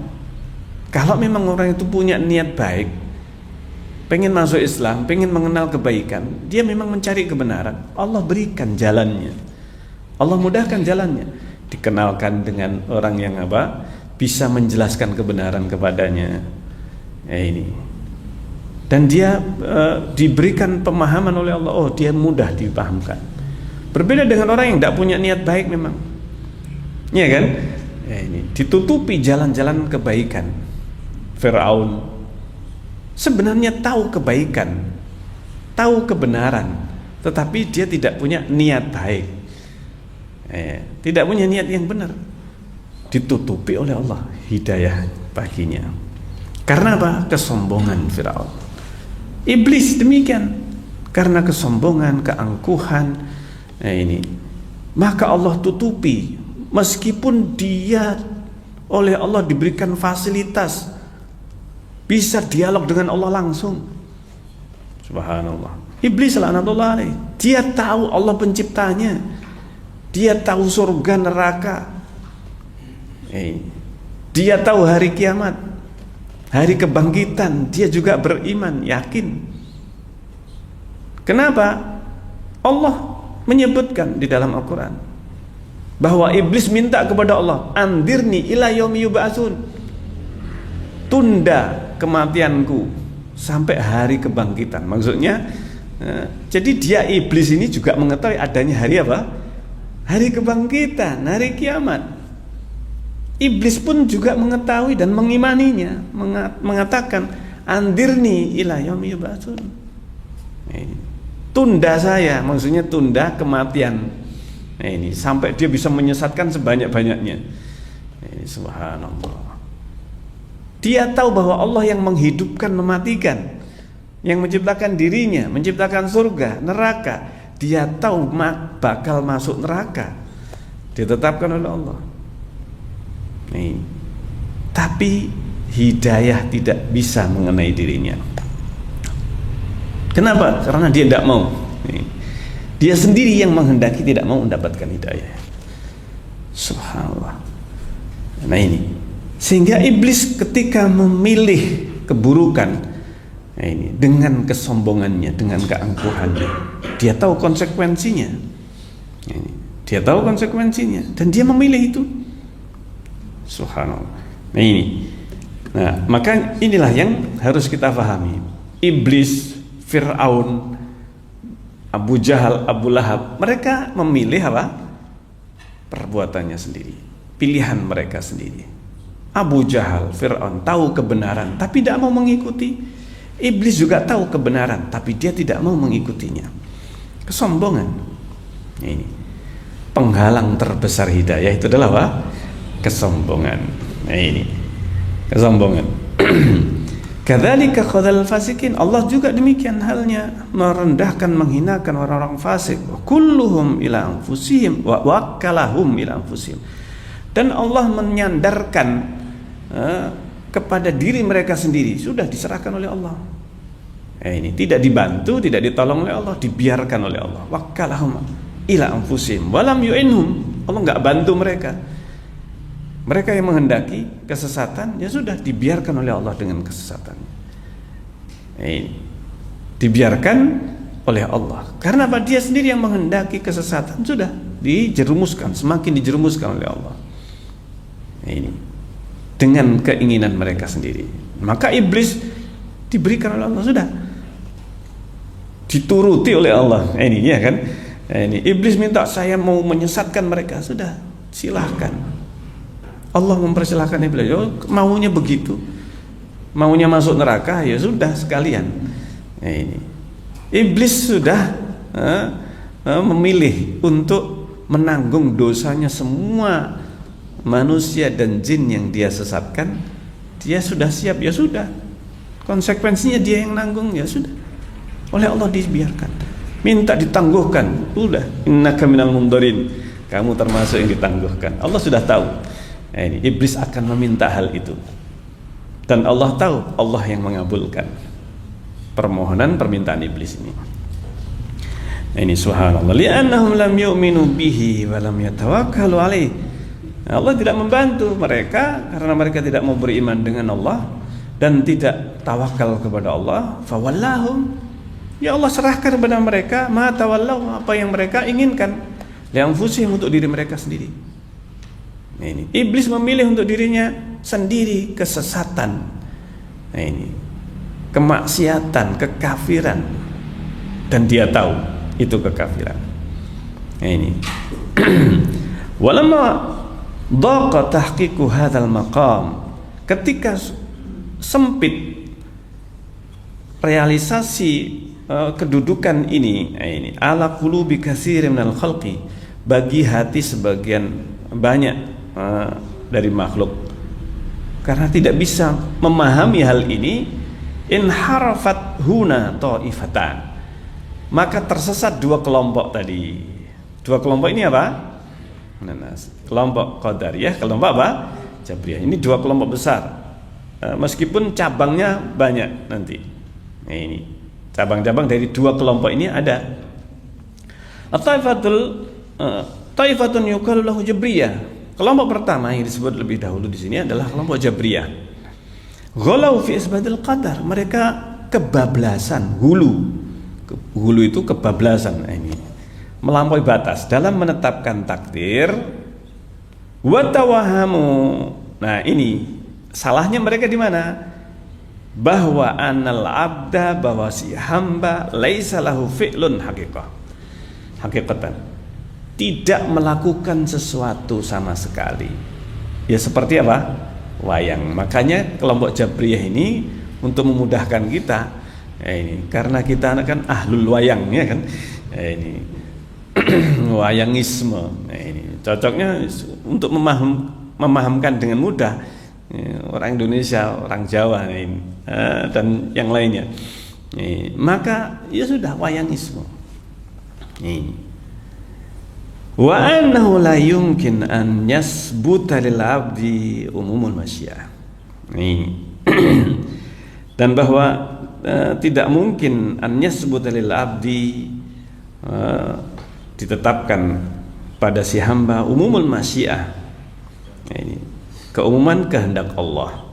Kalau memang orang itu punya niat baik, pengen masuk Islam, pengen mengenal kebaikan, dia memang mencari kebenaran, Allah berikan jalannya. Allah mudahkan jalannya. Dikenalkan dengan orang yang apa? bisa menjelaskan kebenaran kepadanya. Ini. Dan dia diberikan pemahaman oleh Allah. Oh, dia mudah dipahamkan. Berbeda dengan orang yang tidak punya niat baik memang. Iya kan? Ini ditutupi jalan-jalan kebaikan. Firaun sebenarnya tahu kebaikan, tahu kebenaran, tetapi dia tidak punya niat baik, tidak punya niat yang benar. Ditutupi oleh Allah hidayah baginya. Karena apa? Kesombongan Firaun. Iblis demikian, karena kesombongan, keangkuhan. Ini maka Allah tutupi, meskipun dia oleh Allah diberikan fasilitas bisa dialog dengan Allah langsung. Subhanallah. Iblis laknatullah alaih, dia tahu Allah penciptanya, dia tahu surga neraka, dia tahu hari kiamat, hari kebangkitan. Dia juga beriman, yakin. Kenapa? Allah menyebutkan di dalam Al-Quran bahwa iblis minta kepada Allah, andirni ila yaumi yub'atsun, tunda kematianku sampai hari kebangkitan. Maksudnya jadi dia iblis ini juga mengetahui adanya hari apa? Hari kebangkitan, hari kiamat. Iblis pun juga mengetahui dan mengimaninya, mengatakan andirni ila yaumi yub'atsun, tunda saya, maksudnya tunda kematian. Ini sampai dia bisa menyesatkan sebanyak-banyaknya. Subhanallah. Dia tahu bahwa Allah yang menghidupkan, mematikan, yang menciptakan dirinya, menciptakan surga, neraka. Dia tahu bakal masuk neraka, ditetapkan oleh Allah. Tapi hidayah tidak bisa mengenai dirinya. Kenapa? Karena dia tidak mau. Dia sendiri yang menghendaki tidak mau mendapatkan hidayah. Subhanallah. Nah ini, sehingga iblis ketika memilih keburukan, ini dengan kesombongannya, dengan keangkuhannya, dia tahu konsekuensinya. Dia tahu konsekuensinya dan dia memilih itu. Subhanallah. Nah ini. Nah, maka inilah yang harus kita pahami. Iblis, Fir'aun, Abu Jahal, Abu Lahab, mereka memilih apa? Perbuatannya sendiri, pilihan mereka sendiri. Abu Jahal, Fir'aun tahu kebenaran tapi tidak mau mengikuti. Iblis juga tahu kebenaran tapi dia tidak mau mengikutinya. Kesombongan. Ini penghalang terbesar hidayah itu adalah apa? Kesombongan. Nah ini kesombongan. Kadzalika qadzal fasikin, Allah juga demikian halnya, merendahkan, menghinakan orang-orang fasik. Wa kulluhum ila anfusihim wa wakkalahum ila anfusihim. Dan Allah menyandarkan kepada diri mereka sendiri, sudah diserahkan oleh Allah. Ini tidak dibantu, tidak ditolong oleh Allah, dibiarkan oleh Allah. Wakkalahum ila anfusihim wa lam yu'inhum. Allah enggak bantu mereka. Mereka yang menghendaki kesesatan, ya sudah dibiarkan oleh Allah dengan kesesatan. Dibiarkan oleh Allah. Karena apa? Dia sendiri yang menghendaki kesesatan, sudah dijerumuskan, semakin dijerumuskan oleh Allah. Ini dengan keinginan mereka sendiri. Maka iblis diberikan oleh Allah, sudah dituruti oleh Allah. Ini ya kan? Ini iblis minta saya mau menyesatkan mereka, sudah silahkan. Allah mempersilahkan iblis, maunya begitu, maunya masuk neraka, ya sudah sekalian. Nah, ini iblis sudah memilih untuk menanggung dosanya semua manusia dan jin yang dia sesatkan. Dia sudah siap, ya sudah, konsekuensinya dia yang nanggung, ya sudah, oleh Allah dibiarkan. Minta ditangguhkan, udah, innaka minal mundarin, kamu termasuk yang ditangguhkan. Allah sudah tahu. Ini iblis akan meminta hal itu, dan Allah tahu, Allah yang mengabulkan permohonan permintaan iblis ini. Ini subhanallah, li'annahum lam yu'minu bihi wa lam yatawakkalu alaih. Allah tidak membantu mereka karena mereka tidak mau beriman dengan Allah dan tidak tawakal kepada Allah. Fawallahum, ya Allah serahkan kepada mereka ma tawallahu, apa yang mereka inginkan, li'anfusihim, untuk diri mereka sendiri. Nah, ini iblis memilih untuk dirinya sendiri kesesatan. Nah, ini kemaksiatan, kekafiran, dan dia tahu itu kekafiran. Nah, ini walamma dhaqa tahqiqu hadzal maqam, ketika sempit realisasi kedudukan ini ala qulubi katsirin minal khalqi, bagi hati sebagian banyak dari makhluk, karena tidak bisa memahami hal ini, inharafat huna ta'ifatan, maka tersesat dua kelompok tadi. Dua kelompok ini apa? Kelompok Qadariyah, kelompok apa? Jabriyah. Ini dua kelompok besar, meskipun cabangnya banyak nanti. Nah, ini cabang-cabang dari dua kelompok ini ada. Taifatun yuqalu lahu Jabriyah. Kelompok pertama yang disebut lebih dahulu di sini adalah kelompok Jabriyah. Ghalau fi isbatil qadar, mereka kebablasan, hulu itu kebablasan. Nah, ini melampaui batas dalam menetapkan takdir. Wa tawahamu. Nah, ini salahnya mereka di mana? Bahwa anal abda, bahwa si hamba laisa lahu fi'lun hakikatan, tidak melakukan sesuatu sama sekali. Ya seperti apa? Wayang. Makanya kelompok Jabriyah ini untuk memudahkan kita, ini karena kita kan ahlul wayang, ya kan? Ini wayangisme. Ini cocoknya untuk memahamkan dengan mudah orang Indonesia, orang Jawa ini, dan yang lainnya. Maka ya sudah, wayangisme. Wa annahu la yumkin an yasbuta lil abdi umumul masyiah. Dan bahwa tidak mungkin an yasbuta lil abdi, ditetapkan pada si hamba umumul masyiah, ini keumuman kehendak Allah.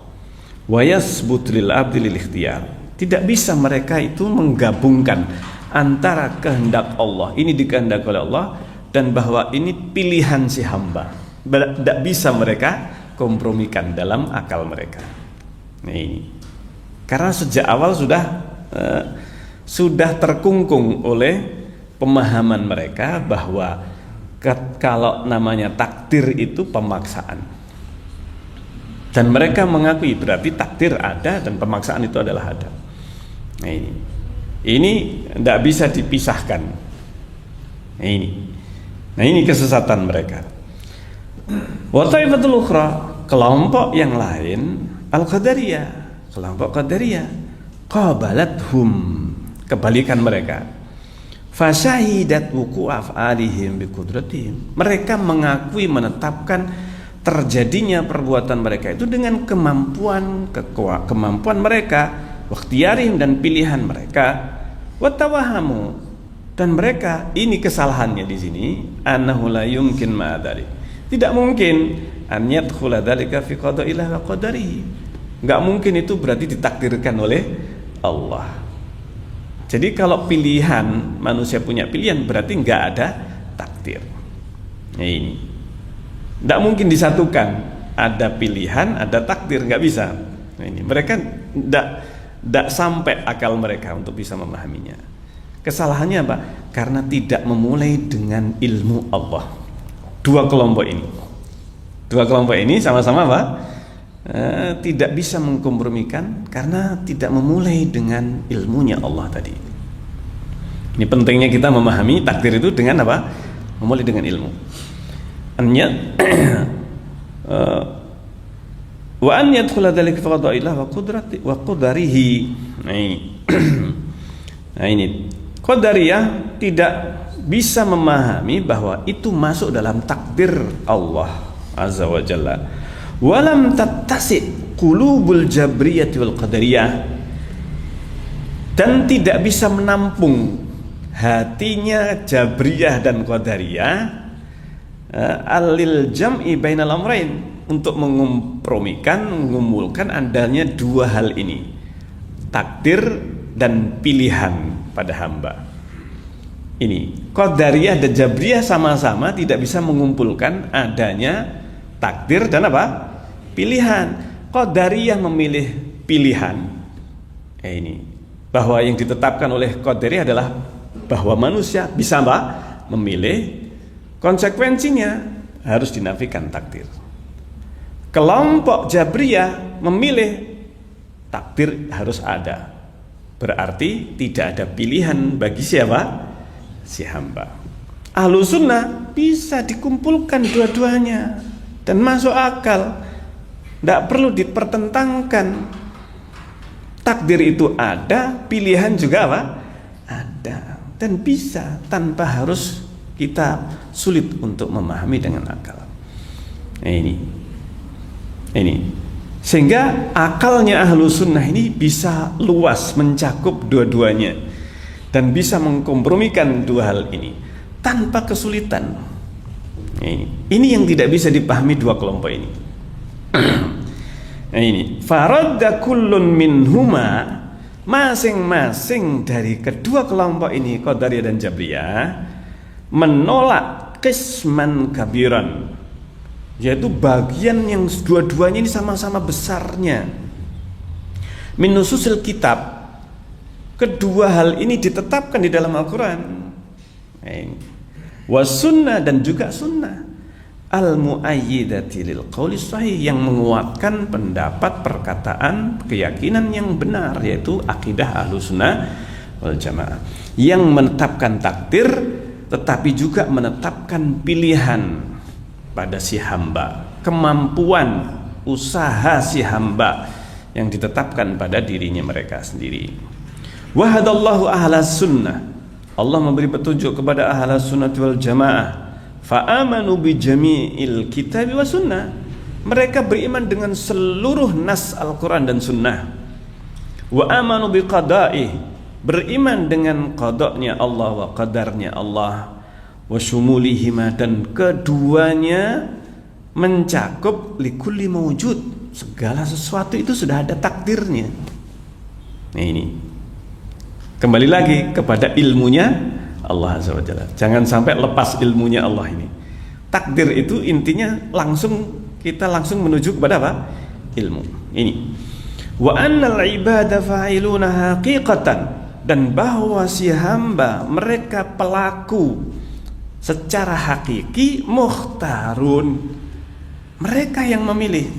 Wa yasbut lil abdi lil ikhtiyar, tidak bisa mereka itu menggabungkan antara kehendak Allah, ini dikehendaki oleh Allah, dan bahwa ini pilihan si hamba. Tidak bisa mereka kompromikan dalam akal mereka. Nah, ini karena sejak awal sudah terkungkung oleh pemahaman mereka bahwa kalau namanya takdir itu pemaksaan, dan mereka mengakui berarti takdir ada dan pemaksaan itu adalah ada. Nah, ini tidak bisa dipisahkan. Nah, ini kesesatan mereka. Wa taifatul ukhra, kelompok yang lain, al-Qadariyah, kelompok Qadariyah, qabalathum, kebalikan mereka. Fasyahidat wuku' af'alihim biqudratihim, mereka mengakui, menetapkan terjadinya perbuatan mereka itu dengan kemampuan mereka, waktiarihim, dan pilihan mereka. Wa tawahamu, dan mereka, ini kesalahannya di sini, annahu la yumkin ma'adzalik, tidak mungkin an yadkhula dzalika fi qada'illah wa qadarihi, enggak mungkin itu berarti ditakdirkan oleh Allah. Jadi kalau pilihan, manusia punya pilihan, berarti enggak ada takdir. Nah, ini enggak mungkin disatukan, ada pilihan, ada takdir, enggak bisa. Nah, ini mereka enggak sampai akal mereka untuk bisa memahaminya. Kesalahannya apa? Karena tidak memulai dengan ilmu Allah. Dua kelompok ini sama-sama apa? Tidak bisa mengkompromikan karena tidak memulai dengan ilmunya Allah tadi. Ini pentingnya kita memahami takdir itu dengan apa? Memulai dengan ilmu. Wa an yadkhula dzalika fi qada'illah wa qadarihi. Nah, ini Qadariyah tidak bisa memahami bahwa itu masuk dalam takdir Allah Azza wa Jalla. Walam tattasi' qulubul Jabriyati wal Qadariyah, dan tidak bisa menampung hatinya Jabriyah dan Qadariyah alil jam'i bainal amrain, untuk mengumumkan adanya dua hal ini, takdir dan pilihan pada hamba. Ini Qadariyah dan Jabriyah sama-sama tidak bisa mengumpulkan adanya takdir dan apa? Pilihan. Qadariyah memilih pilihan. Ini bahwa yang ditetapkan oleh Qadariyah adalah bahwa manusia bisa apa? Memilih. Konsekuensinya harus dinafikan takdir. Kelompok Jabriyah memilih takdir harus ada. Berarti tidak ada pilihan bagi siapa? Si hamba. Ahlus sunnah bisa dikumpulkan dua-duanya dan masuk akal. Tidak perlu dipertentangkan. Takdir itu ada, pilihan juga apa? Ada. Dan bisa tanpa harus kita sulit untuk memahami dengan akal. Ini. Sehingga akalnya Ahlus sunnah ini bisa luas mencakup dua-duanya dan bisa mengkompromikan dua hal ini tanpa kesulitan. Ini yang tidak bisa dipahami dua kelompok ini. Faradda kullun minhuma, masing-masing dari kedua kelompok ini, Qadariyah dan Jabriyah, menolak qisman kabiran, yaitu bagian yang dua-duanya ini sama-sama besarnya. Min nususil kitab, kedua hal ini ditetapkan di dalam Al-Quran. Was sunnah, dan juga sunnah. Al-mu'ayyidati lil qawli sahih, yang menguatkan pendapat, perkataan, keyakinan yang benar, yaitu akidah Ahlus sunnah wal jamaah, yang menetapkan takdir tetapi juga menetapkan pilihan pada si hamba, kemampuan usaha si hamba yang ditetapkan pada dirinya mereka sendiri. Wahadallahu ahlas sunnah, Allah memberi petunjuk kepada ahlas sunnah wal jamaah. Fa'amanu bi jami'il kitab wa sunnah, mereka beriman dengan seluruh nas Al-Quran dan sunnah. Wa amanu bi qada'ih, beriman dengan qada'nya Allah wa qadarnya Allah, wa syumulihima, dan keduanya mencakup likulli mawjud, segala sesuatu itu sudah ada takdirnya. Ini kembali lagi kepada ilmunya Allah Azza wa Jalla. Jangan sampai lepas ilmunya Allah ini. Takdir itu intinya kita langsung menuju kepada apa? Ilmu. Ini. Wa annal ibada fa'iluna haqiqatan, dan bahwa si hamba mereka pelaku secara hakiki, mukhtarun, mereka yang memilih.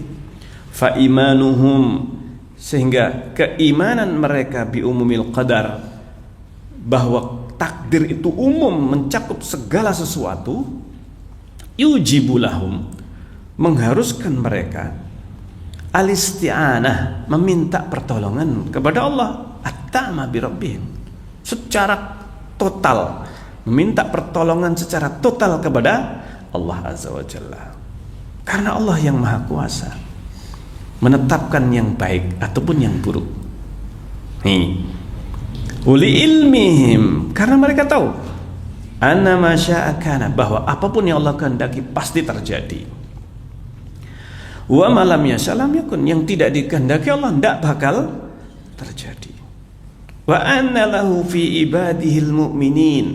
Fa imanuhum, sehingga keimanan mereka bi umumil qadar, bahwa takdir itu umum mencakup segala sesuatu, yujibulahum, mengharuskan mereka al-isti'anah, meminta pertolongan kepada Allah, at-ta'ma bi rabbihim, secara total, meminta pertolongan secara total kepada Allah Azza wa Jalla. Karena Allah yang Maha Kuasa menetapkan yang baik ataupun yang buruk. Uli ilmihim, karena mereka tahu anna ma syaa kana, bahwa apapun yang Allah kehendaki pasti terjadi. Wa ma lam yasha lam yakun, yang tidak dikehendaki Allah tidak bakal terjadi. Wa anna lahu fi ibadihil mu'minin,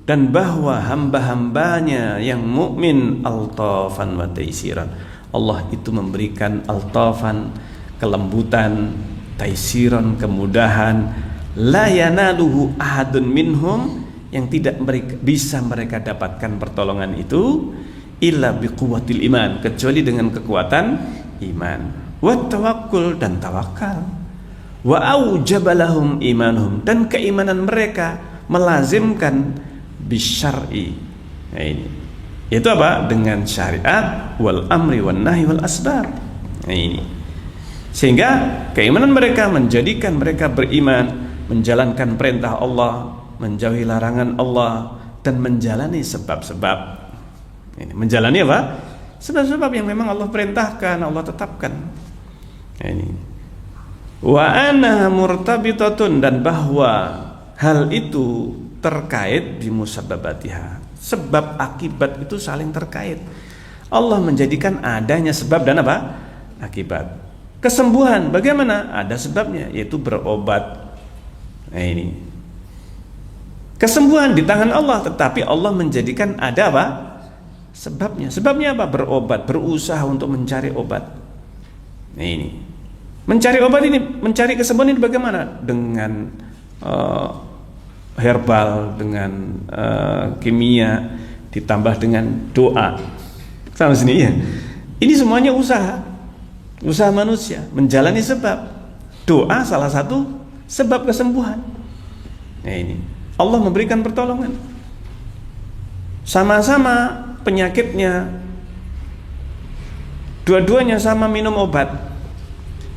dan bahwa hamba-hambanya yang mukmin altafan wa taisiran, Allah itu memberikan altafan, kelembutan, taisiran, kemudahan, la yanaluhu ahadun minhum, yang tidak bisa mereka dapatkan pertolongan itu illa biquwwatil iman, kecuali dengan kekuatan iman, wa tawakkul, dan tawakal, wa aujabalahum imanuhum, dan keimanan mereka melazimkan bisyar'i. Ini itu apa? Dengan syariat, wal amri wan nahi wal asbab. Ini sehingga keimanan mereka menjadikan mereka beriman, menjalankan perintah Allah, menjauhi larangan Allah, dan menjalani sebab-sebab. Ini menjalani apa? Sebab-sebab yang memang Allah perintahkan, Allah tetapkan. Ini wa anna murtabitatun, dan bahwa hal itu terkait bimusabbabatiha, sebab akibat itu saling terkait. Allah menjadikan adanya sebab dan apa? Akibat. Kesembuhan bagaimana? Ada sebabnya, yaitu berobat. Ini kesembuhan di tangan Allah, tetapi Allah menjadikan ada apa? sebabnya. Sebabnya apa? Berobat, berusaha untuk mencari obat. Nah ini, mencari obat ini, mencari kesembuhan ini bagaimana? Dengan herbal, dengan kimia, ditambah dengan doa. Sama sini ya. Ini semuanya usaha manusia menjalani sebab. Doa salah satu sebab kesembuhan. Nah ini, Allah memberikan pertolongan. Sama-sama penyakitnya, dua-duanya sama minum obat.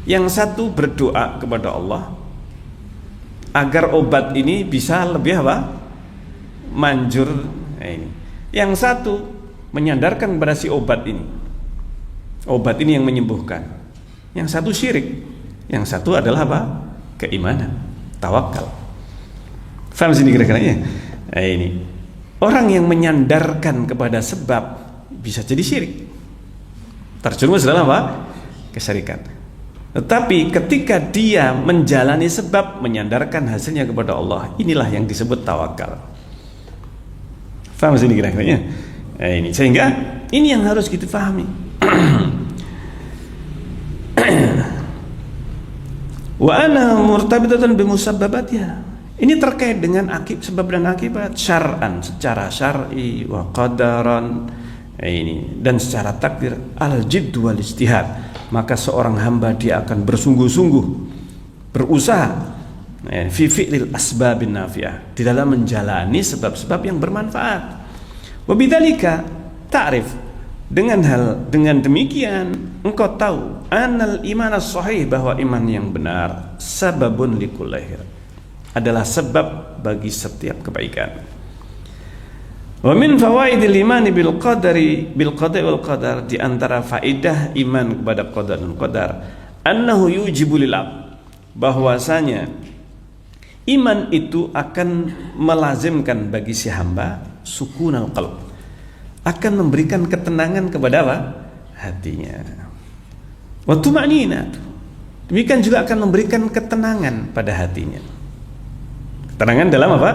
Yang satu berdoa kepada Allah agar obat ini bisa lebih apa? Manjur. Nah ini. Yang satu menyandarkan kepada si obat ini. Obat ini yang menyembuhkan. Yang satu syirik. Yang satu adalah apa? Keimanan, tawakal. Faham sini kira-kira ya? Nah ini. Orang yang menyandarkan kepada sebab bisa jadi syirik. Terjerumus dalam apa? Kesyirikan. Tetapi ketika dia menjalani sebab, menyandarkan hasilnya kepada Allah, inilah yang disebut tawakal. Faham sini kira-kira? Nah, ini sehingga ini yang harus kita pahami. Wa ana murtabitatun bimusabbabatiha. Ini terkait dengan sebab dan akibat syar'an, secara syar'i, wa qadaran, ini, dan secara takdir, al-jidd wal ijtihad. Maka seorang hamba dia akan bersungguh-sungguh berusaha fi fi'lil asbabin nafi'ah, di dalam menjalani sebab-sebab yang bermanfaat. Wa bidzalika ta'rif, dengan demikian engkau tahu anal iman as-sahih, bahwa iman yang benar sababun likulli khair, adalah sebab bagi setiap kebaikan. Wa min fawaidil imani bil qada'i wal qadar, di antara faedah iman kepada qadar dan qadar, annahu yujibu lil abd, bahwasanya iman itu akan melazimkan bagi si hamba sukunal qalb, akan memberikan ketenangan kepada apa? Hatinya. Wa tuma'ninah, demikian juga akan memberikan ketenangan pada hatinya. Ketenangan dalam apa?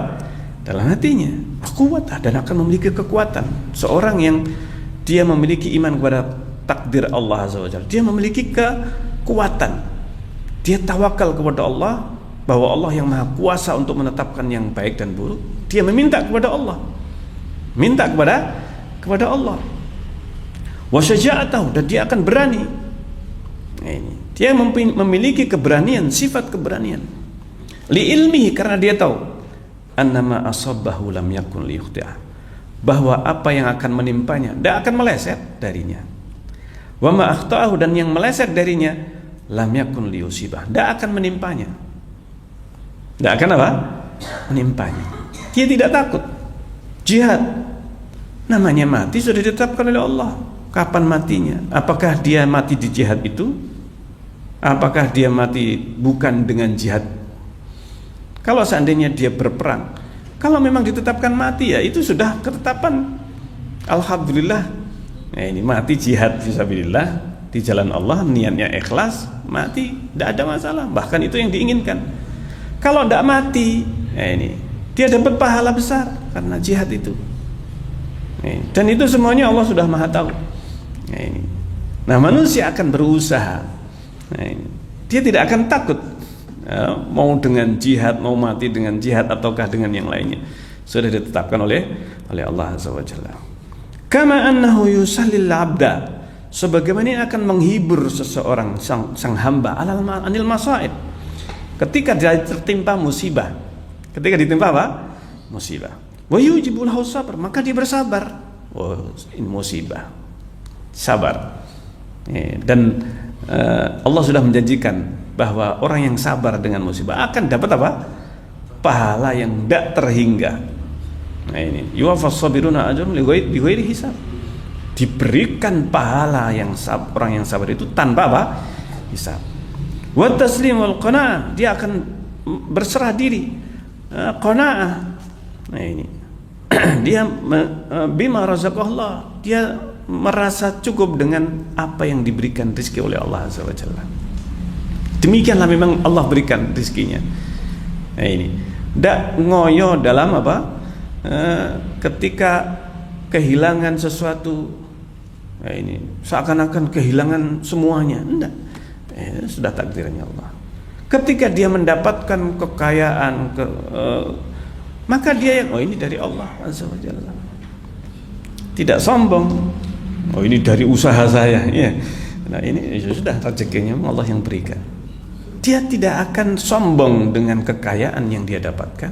Dalam hatinya. Quwwatah, dan akan memiliki kekuatan. Seorang yang dia memiliki iman kepada takdir Allah Azza wa Jalla, dia memiliki kekuatan. Dia tawakal kepada Allah, bahwa Allah yang maha kuasa untuk menetapkan yang baik dan buruk. Dia meminta kepada Allah, minta kepada Allah. Wa syaja'atahu, dan dia akan berani. Nah, ini dia memiliki keberanian, sifat keberanian. Li ilmihi, karena dia tahu annama asabbahu lam yakun liyukhti'ah, bahwa apa yang akan menimpanya tidak akan meleset darinya. Wa ma akhta'ahu, dan yang meleset darinya lam yakun liyusibah, tidak akan menimpanya. Tidak akan apa? Menimpanya. Dia tidak takut. Jihad, namanya mati sudah ditetapkan oleh Allah. Kapan matinya? Apakah dia mati di jihad itu? Apakah dia mati bukan dengan jihad? Kalau seandainya dia berperang, kalau memang ditetapkan mati, ya itu sudah ketetapan. Alhamdulillah. Nah, ini mati jihad fisabilillah di jalan Allah, niatnya ikhlas, mati tidak ada masalah. Bahkan itu yang diinginkan. Kalau tidak mati, ini dia dapat pahala besar karena jihad itu. Dan itu semuanya Allah sudah maha tahu. Nah, manusia akan berusaha. Dia tidak akan takut. Mau dengan jihad, mau mati dengan jihad ataukah dengan yang lainnya, sudah ditetapkan oleh Allah Azza wa Jalla. Kama annahu yusallil abda, sebagaimana ini akan menghibur seseorang sang hamba anil masaib, ketika dia tertimpa musibah. Ketika ditimpa apa? Musibah. Wa yujibul sabr, maka dia bersabar. Oh, ini musibah, sabar. Dan Allah sudah menjanjikan bahwa orang yang sabar dengan musibah akan dapat apa? Pahala yang tidak terhingga. Nah ini, yuwaffas sabiruna ajrahum bighairi hisab. Diberikan pahala orang yang sabar itu tanpa apa? Hisab. Wa taslim wal qanaah, dia akan berserah diri. Qanaah. Nah ini. Dia bima razaqallah, dia merasa cukup dengan apa yang diberikan rezeki oleh Allah Azza wa Jalla. Demikianlah memang Allah berikan rezekinya. Nah ini, tidak ngoyo dalam apa? Ketika kehilangan sesuatu, ini seakan-akan kehilangan semuanya. Enggak, sudah takdirnya Allah. Ketika dia mendapatkan kekayaan, maka dia yang ini dari Allah Azza wa Jalla. Tidak sombong. Ini dari usaha saya. Ya. Nah ini sudah rezekinya Allah yang berikan. Dia tidak akan sombong dengan kekayaan yang dia dapatkan.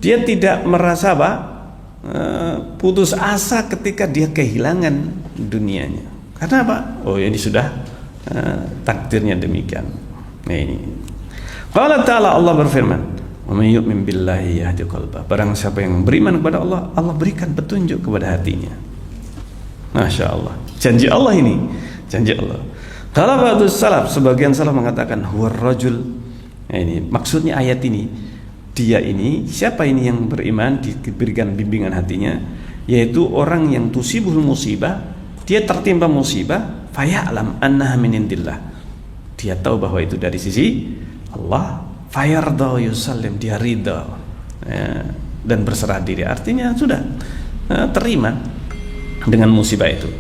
Dia tidak merasa putus asa ketika dia kehilangan dunianya. Karena apa? Ini sudah takdirnya demikian. Nah ini. Qala ta'ala, Allah berfirman, "Wa may yu'min billahi yahdi qalbah." Barang siapa yang beriman kepada Allah, Allah berikan petunjuk kepada hatinya. Masya Allah. Janji Allah ini. Janji Allah. Kalau ba'dus salaf, sebagian salaf mengatakan huwar rajul. Nah, ini maksudnya ayat ini, dia ini, siapa ini yang beriman diberikan bimbingan hatinya, yaitu orang yang tusibul musibah, dia tertimpa musibah, faya'lam annaha min indillah. Dia tahu bahwa itu dari sisi Allah, fayarda yusallim, dia ridha dan berserah diri. Artinya sudah terima dengan musibah itu.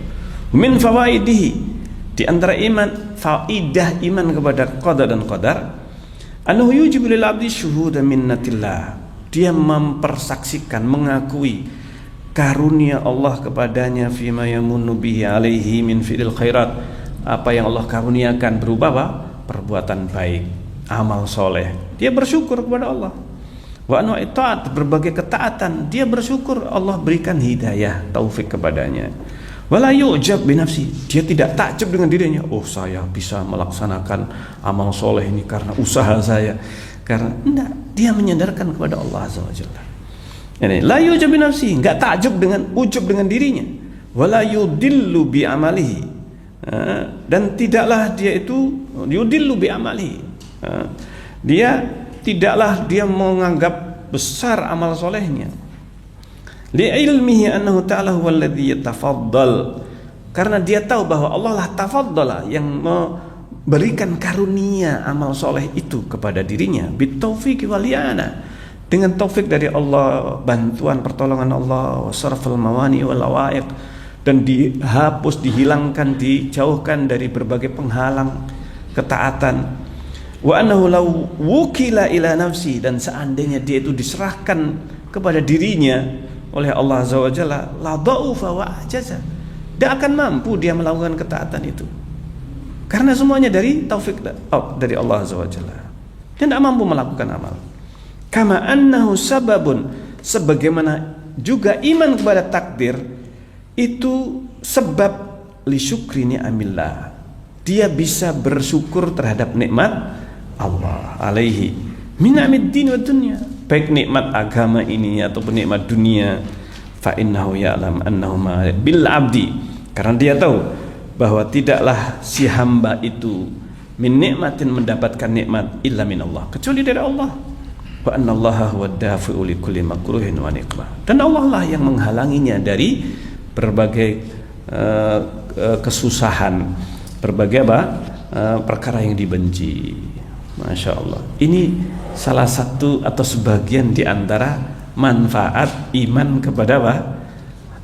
Min fawaidihi, di antara iman, faidah iman kepada qada dan qadar, annahu yujibu lil abdi syuhuda minnatillah. Dia mempersaksikan, mengakui karunia Allah kepadanya, fima yamunnu bihi alaihi min fi'il khairat, apa yang Allah karuniakan berupa perbuatan baik, amal soleh. Dia bersyukur kepada Allah. Wa anwa itaat, berbagai ketaatan, dia bersyukur Allah berikan hidayah, taufik kepadanya. Wala yu'jab binafsi, dia tidak takjub dengan dirinya. Saya bisa melaksanakan amal soleh ini karena usaha saya. Karena enggak, dia menyandarkan kepada Allah Azza wa Jalla. Ini la yu'jab binafsi, enggak takjub dengan ujub dengan dirinya. Wala yudillu bi amalihi, dan tidaklah dia itu yudillu bi amalihi. Tidaklah dia menganggap besar amal solehnya. Li'ilmihi annahu ta'ala huwal ladzi yatafaddal, karena dia tahu bahwa Allah lah tafaddala, yang memberikan karunia amal soleh itu kepada dirinya, bitaufiqi wal i'ana, dengan taufik dari Allah, bantuan pertolongan Allah, wasarfal mawani wal awaiq, dan dihapus, dihilangkan, dijauhkan dari berbagai penghalang ketaatan. Wa annahu law wukila ila nafsi, dan seandainya dia itu diserahkan kepada dirinya oleh Allah Azza wa Jalla, la dha'ufa wa ajaza, dia akan mampu dia melakukan ketaatan itu, karena semuanya dari taufik dari Allah Azza wa Jalla. Dia tidak mampu melakukan amal. Kama annahu sababun, sebagaimana juga iman kepada takdir itu sebab li syukri ni'amillah, dia bisa bersyukur terhadap nikmat Allah alaihi min ni'amid din wa dunya, baik nikmat agama ini ataupun nikmat dunia. Fa innahu ya'lam annahu ma bil abdi, karena dia tahu bahwa tidaklah si hamba itu min nikmatin, mendapatkan nikmat, illa min Allah, kecuali dari Allah. Wa annallaha huwa dafi'u li kulli makruhin wa niqmah, dan Allah lah yang menghalanginya dari berbagai kesusahan, berbagai perkara yang dibenci. Masya Allah. Ini salah satu atau sebagian di antara manfaat iman kepada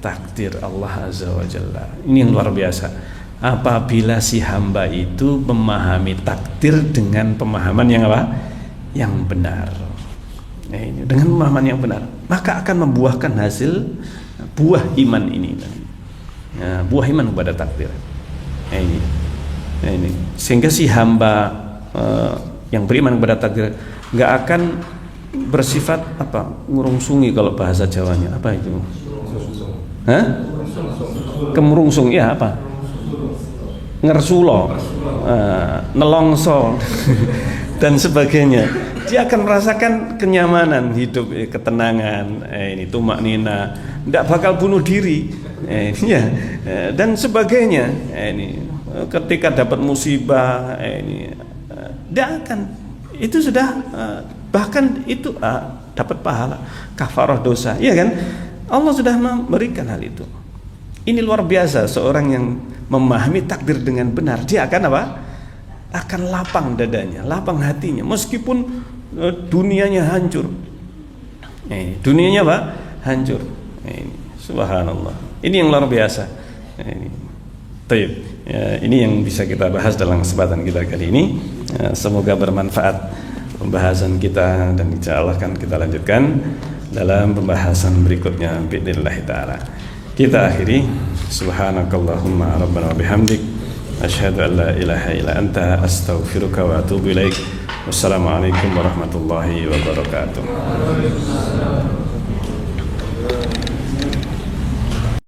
takdir Allah Azza wa Jalla. Ini yang luar biasa. Apabila si hamba itu memahami takdir dengan pemahaman yang yang benar. Ini dengan pemahaman yang benar, maka akan membuahkan hasil buah iman ini. Buah iman kepada takdir. Ini sehingga si hamba yang beriman kepada takdir nggak akan bersifat ngurungsungi, kalau bahasa Jawanya apa itu? Kemurungsung, ya apa? Ngersulo, nelongso dan sebagainya. Dia akan merasakan kenyamanan hidup, ketenangan, ini tumak nina, tidak bakal bunuh diri, dan sebagainya. Ini ketika dapat musibah, dia akan itu sudah bahkan itu dapat pahala kafarah dosa, iya kan? Allah sudah memberikan hal itu. Ini luar biasa, seorang yang memahami takdir dengan benar, dia akan akan lapang dadanya, lapang hatinya, meskipun dunianya hancur. Dunianya hancur. Subhanallah. Ini yang luar biasa. Ini. Taib. Ya, ini yang bisa kita bahas dalam kesempatan kita kali ini. Ya, semoga bermanfaat pembahasan kita, dan insyaallah akan kita lanjutkan dalam pembahasan berikutnya biidznillah taala. Kita akhiri subhanakallahumma rabbana wa bihamdik asyhadu an la ilaha illa anta astaghfiruka wa atubu ilaik. Wassalamualaikum warahmatullahi wabarakatuh.